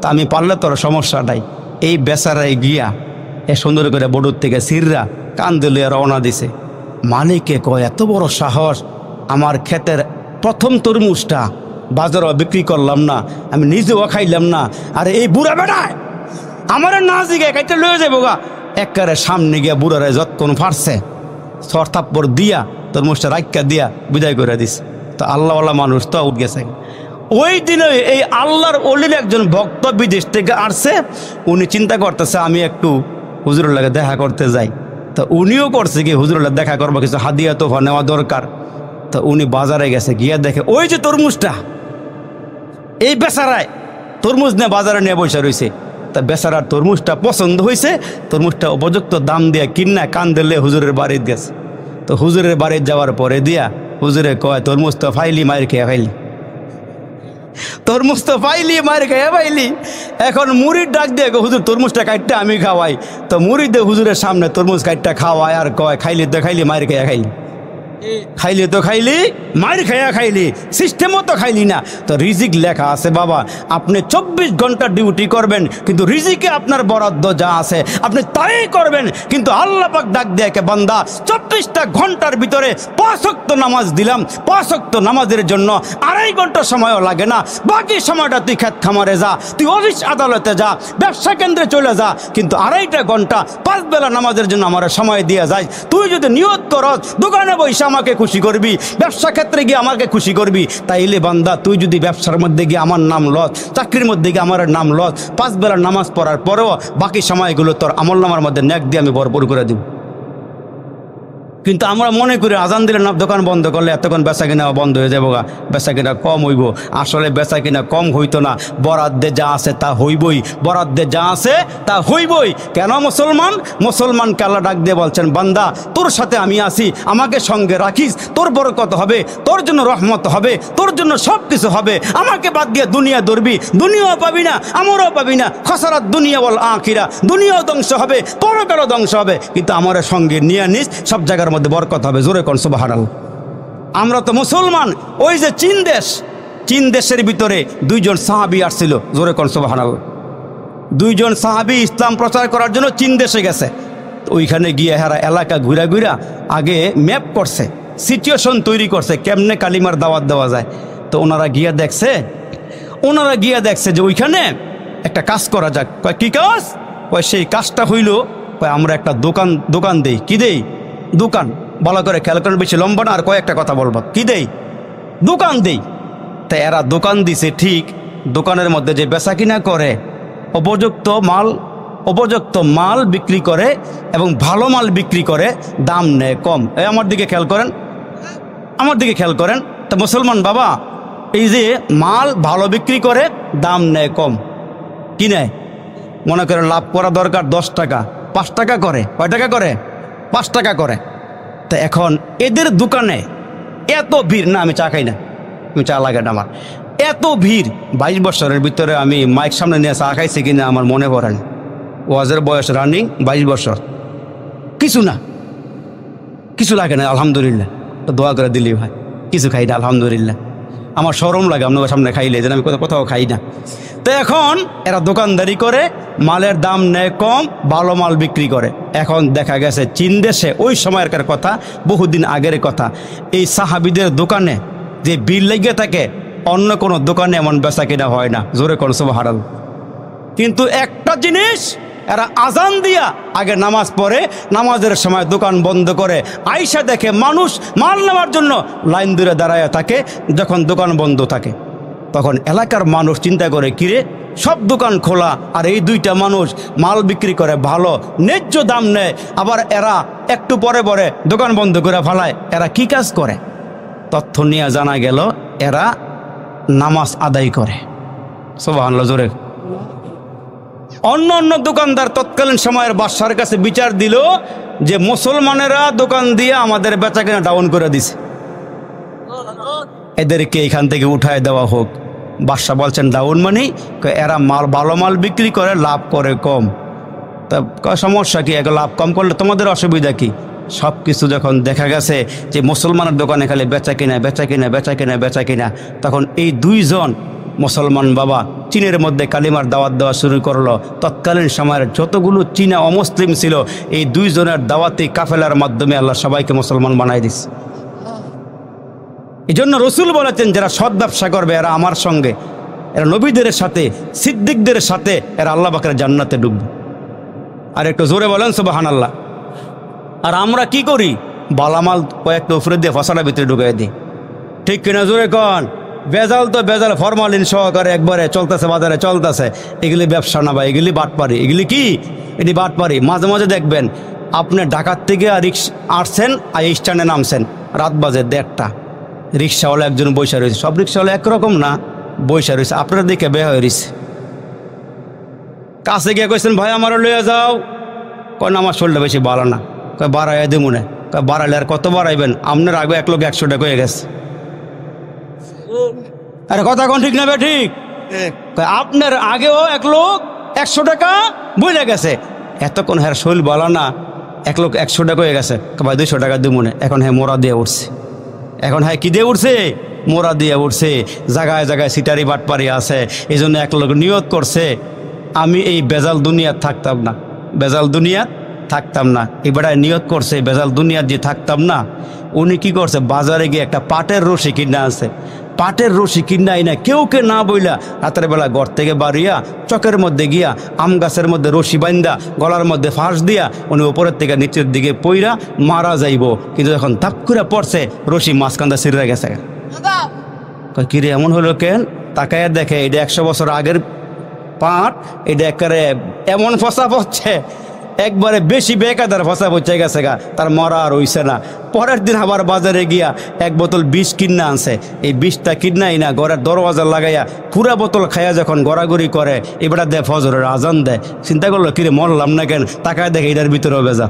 Speaker 1: তা আমি পারলে তোর সমস্যা নাই। এই বেচারায় গিয়া এ সুন্দর করে বড়ুর থেকে সিররা কান্দে লইয়া রওনা দিছে। মালিকে কয়, এত বড় সাহস, আমার ক্ষেতের প্রথম তরমুজটা বাজারও বিক্রি করলাম না, আমি নিজেও খাইলাম না, আর এই বুড়া বেড়ায় আমার না জিগে খাইতে লয়ে যাবো গা। একেবারে সামনে গিয়া বুড়ারে যতক্ষণ ফাটছে সর থাপ্পড় দিয়া তরমুজটা রাইকা দিয়া বিদায় করে দিছে। তো আল্লাহওয়ালা মানুষ তো উঠ গেছে। ওই দিনে এই আল্লাহর অলির একজন ভক্ত বিদেশ থেকে আসছে, উনি চিন্তা করতেছে আমি একটু হুজুরের লাগে দেখা করতে যাই। তো উনিও করছে কি হুজুরের লাগে দেখা করবো, কিছু হাদিয়া তোফা নেওয়া দরকার। তো উনি বাজারে গেছে, গিয়া দেখে ওই যে তরমুজটা, এই বেচারায় তরমুজ নিয়ে বাজারে নিয়ে বসে রয়েছে। তা বেচারার তরমুজটা পছন্দ হয়েছে, তরমুজটা উপযুক্ত দাম দিয়ে কিনা কান দিলে হুজুরের বাড়িতে গেছে। তো হুজুরের বাড়িতে যাওয়ার পরে দিয়া হুজুরে কয়, তরমুজ তো ফাইলি, মায়ের খেয়ে ফাইলি, তরমুজ তো পাইলি, মায়ের খেয়ে পাইলি। এখন মুড়ির ডাক দিয়ে হুজুর তরমুজটা কাটটা আমি খাওয়াই। তো মুড়ি দিয়ে হুজুরের সামনে তরমুজ কাটটা খাওয়ায় আর কয়, খাইলি তো খাইলি, মায়ের খেয়ে খাইলি, খাইলি তো খাইলি, মায়ের খেয়া খাইলি, সিস্টেমও তো খাইলি না। তো রিজিক লেখা আছে বাবা, আপনি 24 ঘন্টা ডিউটি করবেন, কিন্তু রিজিকে আপনার বরাদ্দ যা আছে আপনি তাই করবেন। কিন্তু আল্লাহ পাক ডাক দিয়ে কে, বান্দা 24টা ঘন্টার ভিতরে 5 ওয়াক্ত নামাজ দিলাম, 5 ওয়াক্ত নামাজের জন্য 2.5 ঘন্টা সময়ও লাগে না। বাকি সময়টা তুই ক্ষেত খামারে যা, তুই অফিস আদালতে যা, ব্যবসা কেন্দ্রে চলে যা, কিন্তু 2.5 ঘন্টা 5 বেলা নামাজের জন্য আমার সময় দিয়ে যায়। তুই যদি নিয়ত করস দোকানে বসে আমাকে খুশি করবি, ব্যবসা ক্ষেত্রে গিয়ে আমাকে খুশি করবি, তাইলে বান্দা তুই যদি ব্যবসার মধ্যে গিয়ে আমার নাম লস, চাকরির মধ্যে গিয়ে আমার নাম লস, 5 বেলা নামাজ পড়ার পরেও বাকি সময়গুলো তোর আমল নামার মধ্যে নেক দিয়ে আমি ভরপুর করে দিব। কিন্তু আমরা মনে করি আজান দিলে না দোকান বন্ধ করলে এতক্ষণ বেচা কিনা বন্ধ হয়ে যাবো গা, বেচা কিনা কম হইব। আসলে বেচা কিনা কম হইতো না, বরাদ্দে যা আছে তা হইবই, বরাদ্দে যা আছে তা হইবই। কেন মুসলমানকে আল্লাহ ডাক দিয়ে বলছেন, বান্দা তোর সাথে আমি আছি, আমাকে সঙ্গে রাখিস, তোর বরকত হবে, তোর জন্য রহমত হবে, তোর জন্য সব কিছু হবে। আমাকে বাদ দিয়ে দুনিয়া ধরবি, দুনিয়াও পাবি না, আমারও পাবি না। খসারাত দুনিয়া বল আখিরা, দুনিয়াও ধ্বংস হবে, পরকালও ধ্বংস হবে, কিন্তু আমার সঙ্গে নিয়ে নিস, সব জায়গার মধ্যে বরকত হবে। জোরে কোন সুবহানাল্লাহ। আমরা তো মুসলমান, ওই যে চীন দেশের ভিতরে 2 জন সাহাবী আসছিল, জোরে কোন সুবহানাল্লাহ। 2 জন সাহাবী ইসলাম প্রচার করার জন্য চীন দেশে গেছে। ওইখানে গিয়ে হেরা এলাকা ঘুরা ঘুরা আগে ম্যাপ করছে, সিচুয়েশন তৈরি করছে কেমনে কালিমার দাওয়াত দেওয়া যায়। তো ওনারা গিয়া দেখছে যে ওইখানে একটা কাজ করা যাক। কয় কি কাজ? কয় সেই কাজটা হইল, কয় আমরা একটা দোকান দেই। কি দেই? দোকান। ভালো করে খেয়াল করেন, বেশি লম্বা না, আর কয়েকটা কথা বলবো। কি দেই? দোকান দেই। তাই এরা দোকান দিছে ঠিক, দোকানের মধ্যে যে বেচা কিনা করে উপযুক্ত মাল বিক্রি করে এবং ভালো মাল বিক্রি করে, দাম নেয় কম। আমার দিকে খেয়াল করেন। তা মুসলমান বাবা, এই যে মাল ভালো বিক্রি করে, দাম নেয় কম, কি নেয়? মনে করে লাভ করা দরকার 10 টাকা, 5 টাকা করে। কয় টাকা করে? 5 টাকা করে। তা এখন এদের দোকানে এত ভিড়, না আমি চা খাই না, আমি চা লাগে না আমার, এত ভিড়। 22 বছরের ভিতরে আমি মাইক সামনে নিয়ে চা খাইছি কিনা আমার মনে পড়ে না। ওয়াজের বয়স রানিং 22 বছর, কিছু না, কিছু লাগে না, আলহামদুলিল্লাহ। তো দোয়া করে দিলি ভাই, কিছু খাই না আলহামদুলিল্লাহ। আমার শরম লাগে আপনার সামনে খাইলে, যেন আমি কোথাও খাই না। তো এখন এরা দোকানদারি করে, মালের দাম নেয় কম, ভালো মাল বিক্রি করে। এখন দেখা গেছে চীন দেশে ওই সময়কার কথা, বহুদিন আগের কথা, এই সাহাবিদের দোকানে যে ভিড় লেগে থাকে, অন্য কোনো দোকানে এমন বেচা কিনা হয় না। জোরে কোন সুবহানাল্লাহ। কিন্তু একটা জিনিস, এরা আজান দিয়া আগে নামাজ পড়ে, নামাজের সময় দোকান বন্ধ করে, আইসা দেখে মানুষ মাল নেওয়ার জন্য লাইন ধরে দাঁড়ায় থাকে। যখন দোকান বন্ধ থাকে তখন এলাকার মানুষ চিন্তা করে, কিরে সব দোকান খোলা আর এই দুইটা মানুষ মাল বিক্রি করে, ভালো ন্যায্য দাম নেয়, আবার এরা একটু পরে পরে দোকান বন্ধ করে ফেলায়, এরা কি কাজ করে? তথ্য নিয়ে জানা গেল এরা নামাজ আদায় করে। সুবহানাল্লাহ জোরে। অন্য অন্য দোকানদার তৎকালীন সময়ের বাদশার কাছে বিচার দিল যে মুসলমানেরা দোকান দিয়ে আমাদের বেচা কেনা ডাউন করে দিছে, এদেরকে এখান থেকে উঠায় দেওয়া হোক। বাদশা বলছেন ডাউন মানে এরা মাল ভালো মাল বিক্রি করে, লাভ করে কম। তা সমস্যা কি, এক লাভ কম করলে তোমাদের অসুবিধা কি? সব কিছু যখন দেখা গেছে যে মুসলমানের দোকানে খালি বেচা কিনা বেচা কিনা বেচা কিনা বেচা কিনা, তখন এই দুইজন মুসলমান বাবা চীনের মধ্যে কালিমার দাওয়াত দেওয়া শুরু করলো। তৎকালীন সময়ের যতগুলো চীনা অমুসলিম ছিল, এই দুইজনের দাওয়াতি কাফেলার মাধ্যমে আল্লাহ সবাইকে মুসলমান বানাই দিচ্ছে। এই জন্য রসুল বলেছেন, যারা সৎ ব্যবসা করবে এরা আমার সঙ্গে, এরা নবীদের সাথে, সিদ্দিকদের সাথে, এরা আল্লাহ পাকের জান্নাতে ডুববে। আর একটু জোরে বলেন সুবহানাল্লাহ। আর আমরা কি করি? বালামাল কয়েকটা উপরে দিয়ে ফসলার ভিতরে ঢুকাই দিই, ঠিক কিনা জোরে কন? বেজাল তো বেজাল, ফরমালিন সহকারে একবারে চলতেছে, বাজারে চলতেছে। এগুলি ব্যবসা না ভাই, এগুলি বাটপারি। এগুলি কি? এটি বাটপারি। মাঝে মাঝে দেখবেন আপনি ঢাকার থেকে আসছেন আর স্ট্যান্ডে নামছেন, রাত বাজে 1:30, রিক্সাওয়ালা একজন বৈশা রয়েছে। সব রিক্সাওয়ালা একরকম না, বৈশা রয়েছে, আপনার দিকে বের হয়ে রয়েছে। কাছে গিয়ে কইছেন, ভাই আমারও লইয়া যাও। কয় না, আমার শরীরটা বেশি ভালো না। কয় বাড়াইয়া দেবো না। কয় বাড়াইলে আর কত বাড়াইবেন? আপনার আগে 1 লোক 100 টাকা হয়ে গেছে। আরে কথা কোন ঠিক না বে ঠিক? আপনার আগেও 1 লোক 100 টাকা বইলে গেছে। এতক্ষণ হ্যাঁ শৈল বলা না, 1 লোক 100 টাকা হয়ে গেছে। ভাই 200 টাকা দিব না। এখন হ্যাঁ মোরা দিয়ে উঠছে। এখন হ্যাঁ কি দিয়ে উঠছে? মোরা দিয়ে উঠছে। জায়গায় জায়গায় সিটারি বাটপারি আছে। এই জন্য 1 লোক নিয়ত করছে, আমি এই বেজাল দুনিয়াত থাকতাম না, বেজাল দুনিয়াত থাকতাম না। এবারে নিয়ত করছে বেজাল দুনিয়াত যে থাকতাম না। উনি কি করছে? বাজারে গিয়ে একটা পাটের রশি কিনা আছে। পাটের রশি কিনাই না, কেউকে না বইলা রাতের বেলা ঘর থেকে বাড়িয়া চকের মধ্যে গিয়া আম গাছের মধ্যে রশি বাইন্দা গলার মধ্যে ফাঁস দিয়া উনি উপরের থেকে নিচের দিকে পইরা মারা যাইব। কিন্তু যখন ধাপ করে পড়ছে, রশি মাঝখানটা ছিঁড়ে গেছে। কিরে এমন হলো কেন? তাকায় দেখে এটা 100 বছর আগের পাট। এটা একেবারে এমন ফসা পড়ছে, একবারে বেশি বেকাদার ফসা পড়ছে গেছে গা, তার মরা আর হইছে না। পরের দিন আবার বাজারে গিয়া 1 বোতল বিষ কিনা আনছে। এই বিষটা কিনাই না, ঘরের দরওয়াজা লাগাইয়া পুরা বোতল খাইয়া যখন গড়াগড়ি করে, এবারে দেয় ফজরের আজান দেয়। চিন্তা করলো কিরে মরলাম না কেন? তাকায় দেখে এটার ভিতরেও বেজা,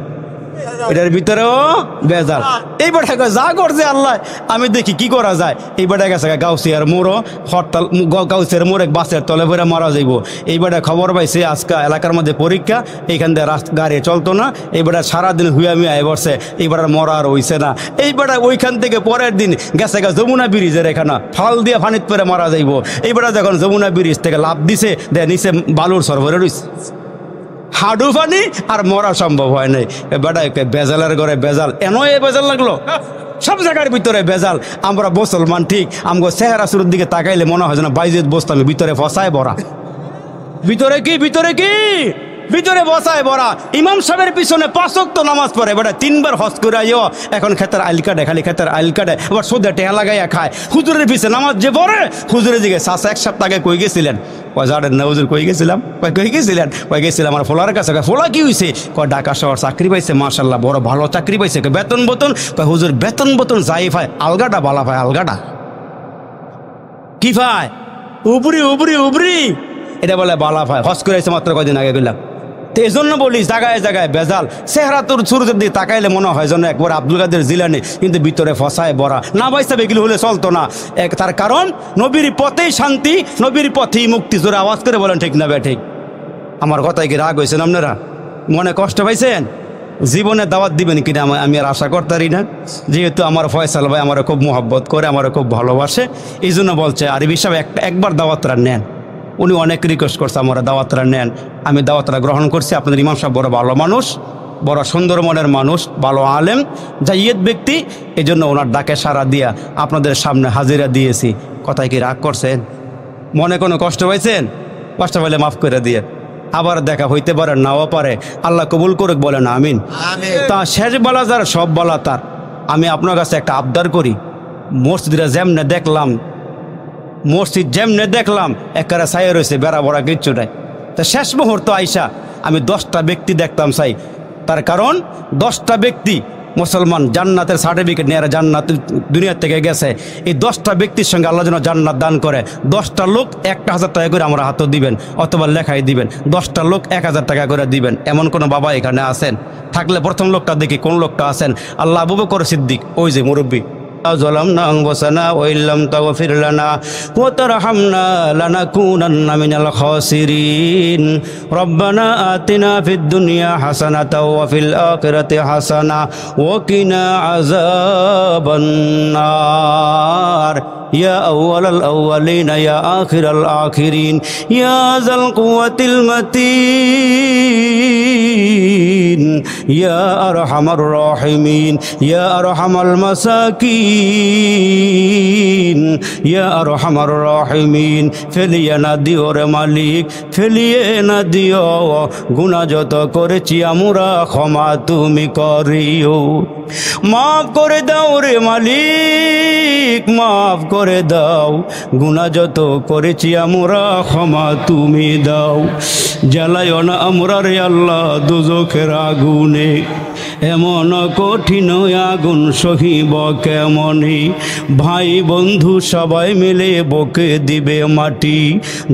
Speaker 1: এটার ভিতরেও বেজাল। এইবারে যা করছে আল্লাহ, আমি দেখি কি করা যায়। এইবারে গেছে গাউসিয়ার মোড়ো হরতাল, গাউসিয়ার মোড় এক বাসের তলে ভরে মারা যাইব। এইবারে খবর পাইছে আজকে এলাকার মধ্যে পরীক্ষা, এইখান দিয়ে গাড়ি চলতো না। এইবারে সারাদিন হুয়া মিয়া বসছে, এইবার মরা আর হইছে না। এইবারে ওইখান থেকে পরের দিন গেছে যমুনা ব্রিজের এখানে ফাল দিয়ে ফানিত পরে মারা যাইব। এইবারে যখন যমুনা ব্রিজ থেকে লাভ দিছে, নিচে বালুর সরবরে রয়েছে, হাডু পানি আর মরা সম্ভব হয় নাই। বেড়ায় বেজালের ঘরে বেজাল, এন এ বেজাল লাগলো, সব জায়গার ভিতরে বেজাল। আমরা মুসলমান ঠিক, আমগো চেহারা শুরুর দিকে তাকাইলে মনে হয় যেন বাইজেত বসতাম, ভিতরে ফসায় ভরা। ভিতরে কি? ভিতরে কি? ভিতরে বসায় ভরা। ইমাম সাহেবের পিছনে 5 ওয়াক্ত নামাজ পড়ে, বেটা 3 বার হজ করে আইও, এখন খেতের আইল কাটে, খালি খেতের আইল কাটে, আবার সোদে টেহা লাগাইয়া খায়। হুজুরের পিছনে নামাজ যে পড়ে, হুজুরের দিকে চাচা 1 সপ্তাহ আগে কই গেছিলেন? কয় জানেন না হুজুর, কই গেছিলাম? কই গেছিলেন? কই গেছিলাম আমার ফোলার কাছে। ফোলা কি হয়েছে? কয় ঢাকা শহর চাকরি পাইছে, মাশাল্লাহ বড় ভালো চাকরি পাইছে। বেতন বতন? কয় হুজুর বেতন বতন যাই পায়, আলগাটা বালা পায়, আলগাটা কি পায়? উবরি উবরি উবরি, এটা বলে বালা পায়। হজ করে মাত্র কয়দিন আগে গেলাম, তো এই জন্য বলি জায়গায় জায়গায় বেজাল, চেহারা তোর সুরতের দিকে তাকাইলে মনে হয় যেন একবার আব্দুল কাদের জিলানী, কিন্তু ভিতরে ফসায় ভরা। না বাইসা এগুলো হলে চলতো না। তার কারণ নবীর পথেই শান্তি, নবীর পথেই মুক্তি। জোরে আওয়াজ করে বলেন ঠিক না বে ঠিক? আমার কথায় কি রাগ হয়েছেন আপনারা? মনে কষ্ট পাইছেন? জীবনে দাওয়াত দিবেন কিনা আমি আর আশা করতারি না, যেহেতু আমার ফয়সাল ভাই আমার খুব মোহাব্বত করে, আমার খুব ভালোবাসে, এই জন্য বলছে আরিফ সাহেব একবার দাওয়াতরা নেন। উনি অনেক রিকোয়েস্ট করছে আমরা দাওয়াতরা নেন। আমি দাওয়াতরা গ্রহণ করছি। আপনাদের ইমাম সাহেব বড় ভালো মানুষ, বড় সুন্দর মনের মানুষ, ভালো আলেম, জাইয়েদ ব্যক্তি, এই জন্য ওনার ডাকে সাড়া দিয়া আপনাদের সামনে হাজিরা দিয়েছি। কথায় কি রাগ করছেন? মনে কোনো কষ্ট পাইছেন? কষ্ট পাইলে মাফ করে দিয়ে। আবার দেখা হইতে পারে, নাও পারে, আল্লাহ কবুল করুক, বলেন আমিন। তা শেষ বলা যার সব বলা তার। আমি আপনার কাছে একটা আবদার করি, মসজিদরা যেমনে দেখলাম, মসজিদ যেমনে দেখলাম একেবারে ছায়া রয়েছে, বেড়া বড়া কিচ্ছু নাই। তা শেষ মুহূর্ত আইসা আমি 10টা ব্যক্তি দেখতাম চাই। তার কারণ 10টা ব্যক্তি মুসলমান জান্নাতের সার্টিফিকেট নিয়ে জান্নাত দুনিয়া থেকে গেছে। এই 10টা ব্যক্তির সঙ্গে আল্লাহ যেন জান্নাত দান করে। 10টা লোক 1000 টাকা করে আমরা হাতে দিবেন, অথবা লেখাই দিবেন। 10টা লোক 1000 টাকা করে দিবেন। এমন কোনো বাবা এখানে আছেন? থাকলে প্রথম লোকটা দেখি কোন লোকটা আছেন। আল্লাহ আবু বকর সিদ্দিক, ওই যে মুরব্বী। ظلمنا أنفسنا وإن لم تغفر لنا وترحمنا لنكونن من الخاسرين ربنا آتنا في الدنيا حسنة وفي الآخرة حسنة وقنا عذاب النار يا أول الأولين يا آخر الآخرين يا ذا القوة المتين يا أرحم الراحمين يا أرحم المساكين يا أرحم الراحمين ফেলিয়ে না দিও রে মালিক, ফেলিয়ে না দিও। গুনাহ যত করেছি আমরা ক্ষমা তুমি করিও। মাফ করে দাও রে মালিক, মাফ করে দাও। গুনাহ যত করেছি আমরা ক্ষমা তুমি দাও। জ্বালাইও না আমরা রে আল্লাহ দোজখের আগুনে, এমন কঠিন আগুন সহিব কেমনে। ভাই বন্ধু সবাই মিলে বকে দিবে মাটি,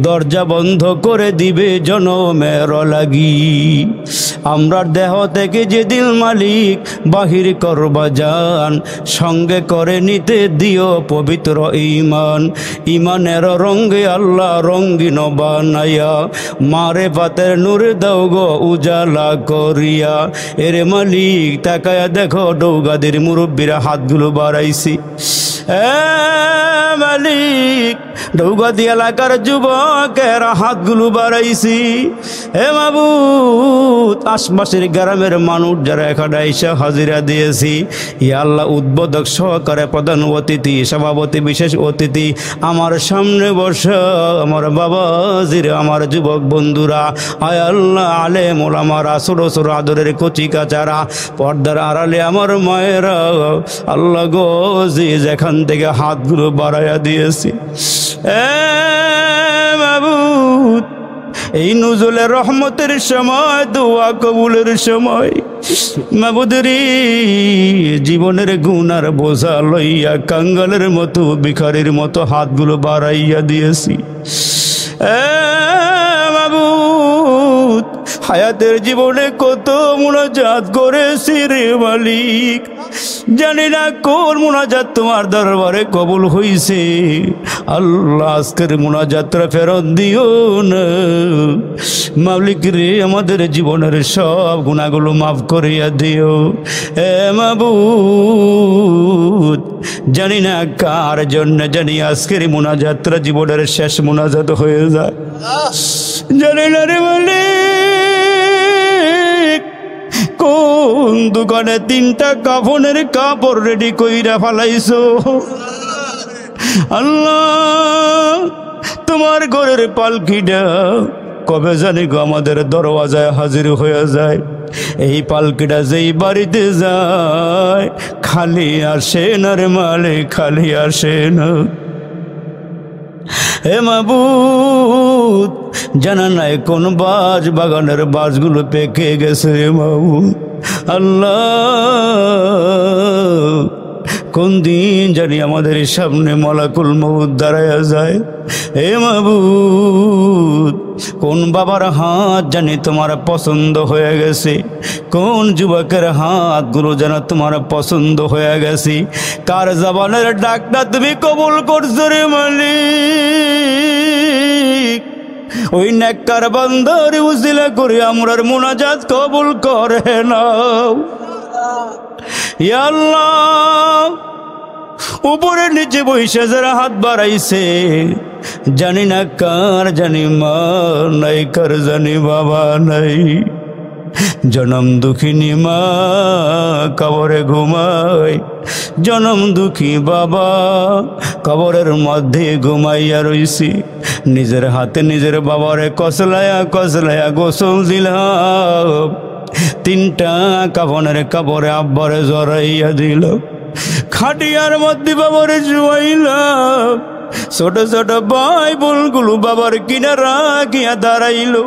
Speaker 1: দরজা বন্ধ করে দিবে জনমের লাগি। আমরার দেহ থেকে যেদিন মালিক বাহির করবা যান, সঙ্গে করে নিতে দিও পবিত্র ঈমান। ঈমানের রঙে আল্লাহ রঙ্গিন বানাইয়া, মারে পাতের নূর দাও গো উজালা করিয়া। এরে মালিক তাকায়া দেখো ডৌগাদের মুরব্বীরা হাতগুলো বাড়াইছি। মালিক ডৌগাদি এলাকার যুবকের হাতগুলো বাড়াইছি। হে মাবুদ আশপাশের গ্রামের মানুষ যারা এখানে এসে হাজিরা দিয়েছি, ইয়া আল্লাহ উদ্বোধক সহকারে প্রধান অতিথি, সভাপতি, বিশেষ অতিথি, আমার সামনে বসা আমার বাবাজির, আমার যুবক বন্ধুরা, আয় আল্লাহ আলেম ওলামারা, ছোটো ছোটো আদরের কচি কাচারা, পর্দার আড়ালে আমার মায়েরা, আল্লাহ গো যে যেখান থেকে হাতগুলো বাড়াইয়া দিয়েছি, মাবুদ এই নুজুলের রহমতের সময়, দোয়া কবুলের সময়, মাবুদ রে জীবনের গুনার বোঝা লইয়া কাঙ্গালের মতো ভিখারির মতো হাতগুলো বাড়াইয়া দিয়েছি। মাবুদ হায়াতের জীবনে কত মুনাজাত করেছি রে মালিক, জানি না কোন মুনাজাত তোমার দরবারে কবুল হইছে। আল্লাহ আজকের মুনাজাতটা ফেরত দিও না মালিক রে, আমাদের জীবনের সব গুনাহগুলো মাফ করিয়া দিও। এ মাবুদ জানি না কার জন্য জানি আজকের মুনাজাতটা জীবনের শেষ মুনাজাত হয়ে যায়, জানি না রে মালিক কোন দোকানে 3টা কাফনের কাপড় রেডি কইরা ফালাইছো। আল্লাহ তোমার ঘরের পালকিটা কবে জানি গো আমাদের দরওয়াজায় হাজির হয়ে যায়। এই পালকিটা যেই বাড়িতে যায় খালি আসে না রে মালিক, খালি আসে না। হে মাবুদ জানা নাই কোন বাজ বাগানের বাজগুলো পেকে গেছে রে মাবুদ। আল্লাহ কোন দিন জানি আমাদের সামনে মালাকুল মউত দাঁড়ায়া যায়। হে মাবুদ, কোন বাবার হাত জানি তোমার পছন্দ হয়ে গেছে, কোন যুবকের হাতগুলো যেন তোমার পছন্দ হয়ে গেছে, কার জবানের ডাকটা তুমি কবুল করছো রে মালিক। ওই নেককার বান্দার উসিলা করে আমরার মুনাজাত কবুল করে নাও ইয়া আল্লাহ। উপরে নিচে বসে যারা হাত বাড়াইছে, জানি না কার জানি মা নাই, কার জানি বাবা নাই। জনম দুঃখিনী মা কবরে ঘুমায়, জনম দুঃখী বাবা কবরের মধ্যে ঘুমাইয়া রইছি। নিজের হাতে নিজের বাবারে কসলায়া কসলায়া গোসল দিলাম, 3টা কাফনের কাপড়ে আব্বারে জড়াইয়া দিল, খাটিয়ার মধ্যে বাবারে শুয়াইলাম। ছোট ছোট ভাই বোনগুলো বাবার কিনারা গিয়া দাঁড়াইলো,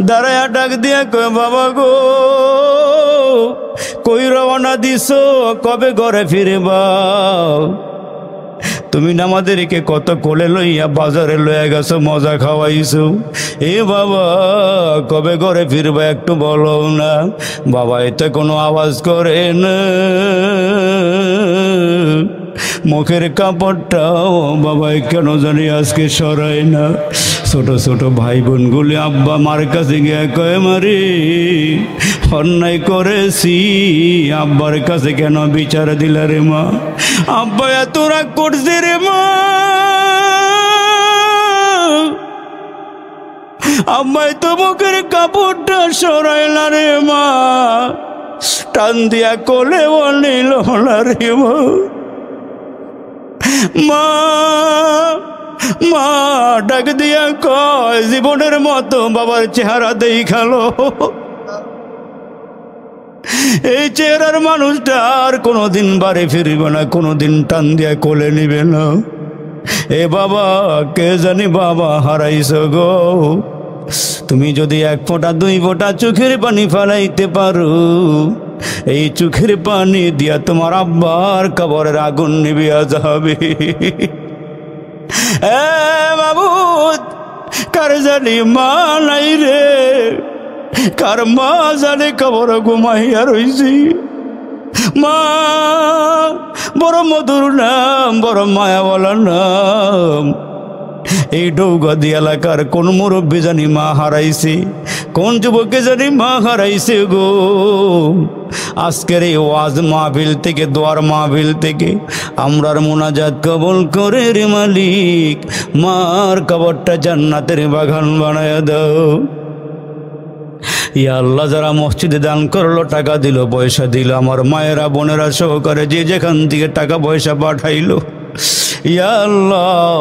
Speaker 1: দাঁড়াইয়া ডাক দিয়া কয় বাবা গো, কই রওনা দিছ, কবে ঘরে ফিরবা? তুমি আমাদেরকে কত কোলে লইয়া বাজারে লইয়া গেছো, মজা খাওয়াইছো, এ বাবা কবে ঘরে ফিরবা একটু বলো না। বাবা এতে কোনো আওয়াজ করে না, মুখের কাপড়টাও বাবা কেন জানি আজকে সরায় না। ছোট ছোট ভাই বোনগুলি আব্বা মার কাছে গিয়ে কয় মারি অন্যায় করেছি, আব্বার কাছে কেন বিচার দিলা রে মা? আব্বা এত রাগ করছে রে মা, আম্মাই তো মুখের কাপড়টা সরায় না রে মা, টান দিয়া কোলে নিল না রে মা। মা মা ডাক দিয়া কয় জীবনের মতো বাবার চেহারা দেখালো, এই চেহারার মানুষটা আর কোনোদিন বাড়ি ফিরবে না, কোনোদিন টান দিয়া কোলে নিবে না। এ বাবা কে জানি বাবা হারাইছ গো, তুমি যদি 1 ফোঁটা 2 ফোঁটা চোখের পানি ফেলাইতে পারো, এই চোখের পানি দিয়া তোমার আব্বার কবরের আগুন নিভিয়া যাবে। এ মাবুদ, কার জানি মা নাই রে, কার মা জানে কবর ঘুমাইয়া রইছি। মা বড় মধুর নাম, বড় মায়াওয়ালা নাম। এই ডৌগাদি এলাকার কোন মুরব্বী জানি মা হারাইছে, কোন যুবককে জানি মা হারাইছে গো। আজকের এই ওয়াজ মাহফিল থেকে, দোয়ার মাহফিল থেকে আমরার মুনাজাত কবুল করে রে মালিক, মার কবরটা জান্নাতের বাগান বানায়া দাও। ইয়া আল্লাহ, যারা মসজিদে দান করলো, টাকা দিল, পয়সা দিল, আমার মায়েরা বোনেরা সহকারে যে যেখান থেকে টাকা পয়সা পাঠাইলো, ইয়া আল্লাহ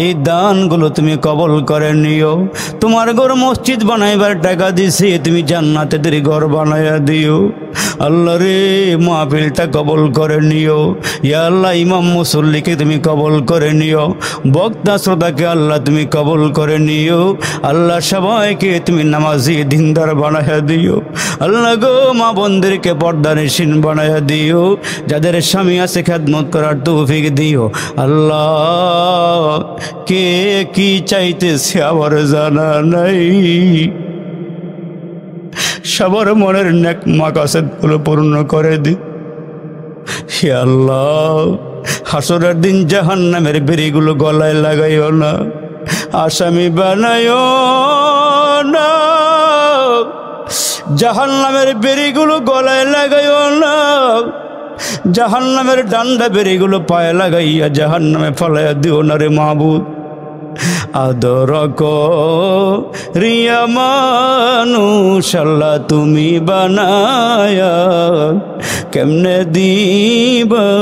Speaker 1: এই দানগুলো তুমি কবল করে নিও। তোমার ঘর মসজিদ বানাইবার টাকা দিছি, তুমি জান্নাতের ঘর বানাইয়া দিও। আল্লাহ রে, মাহফিলটা কবল করে নিও। ইয়া আল্লাহ, ইমাম মুসল্লিকে তুমি কবল করে নিও, বক্তা শ্রোতাকে আল্লাহ তুমি কবল করে নিও। আল্লাহ সবাইকে তুমি নামাজি দিনদার বানাইয়া দিও। আল্লাহ গো, মা বোনদেরকে পর্দানিশীন বানাইয়া দিও, যাদের স্বামী আছে খেদমত করার তৌফিক দিও। আল্লাহ কে কি চাইতেছে আমার জানা নাই, সবার মনের নেক মাকাসেদগুলো পূর্ণ করে দি। হে আল্লাহ, হাসরের দিন জাহান্নামের বেড়িগুলো গলায় লাগাইও না, আসামি বানাইও না, জাহান্নামের বেড়িগুলো গলায় লাগাইও না, জাহান্নামের ডান্ডা বেড়িগুলো পায়ে লাগাইয়া জাহান্নামে ফলাইয়া দিও না রে মাহবুব। আদর রিয়া মানুষ আল্লাহ তুমি বানায়া কেমনে দিবা।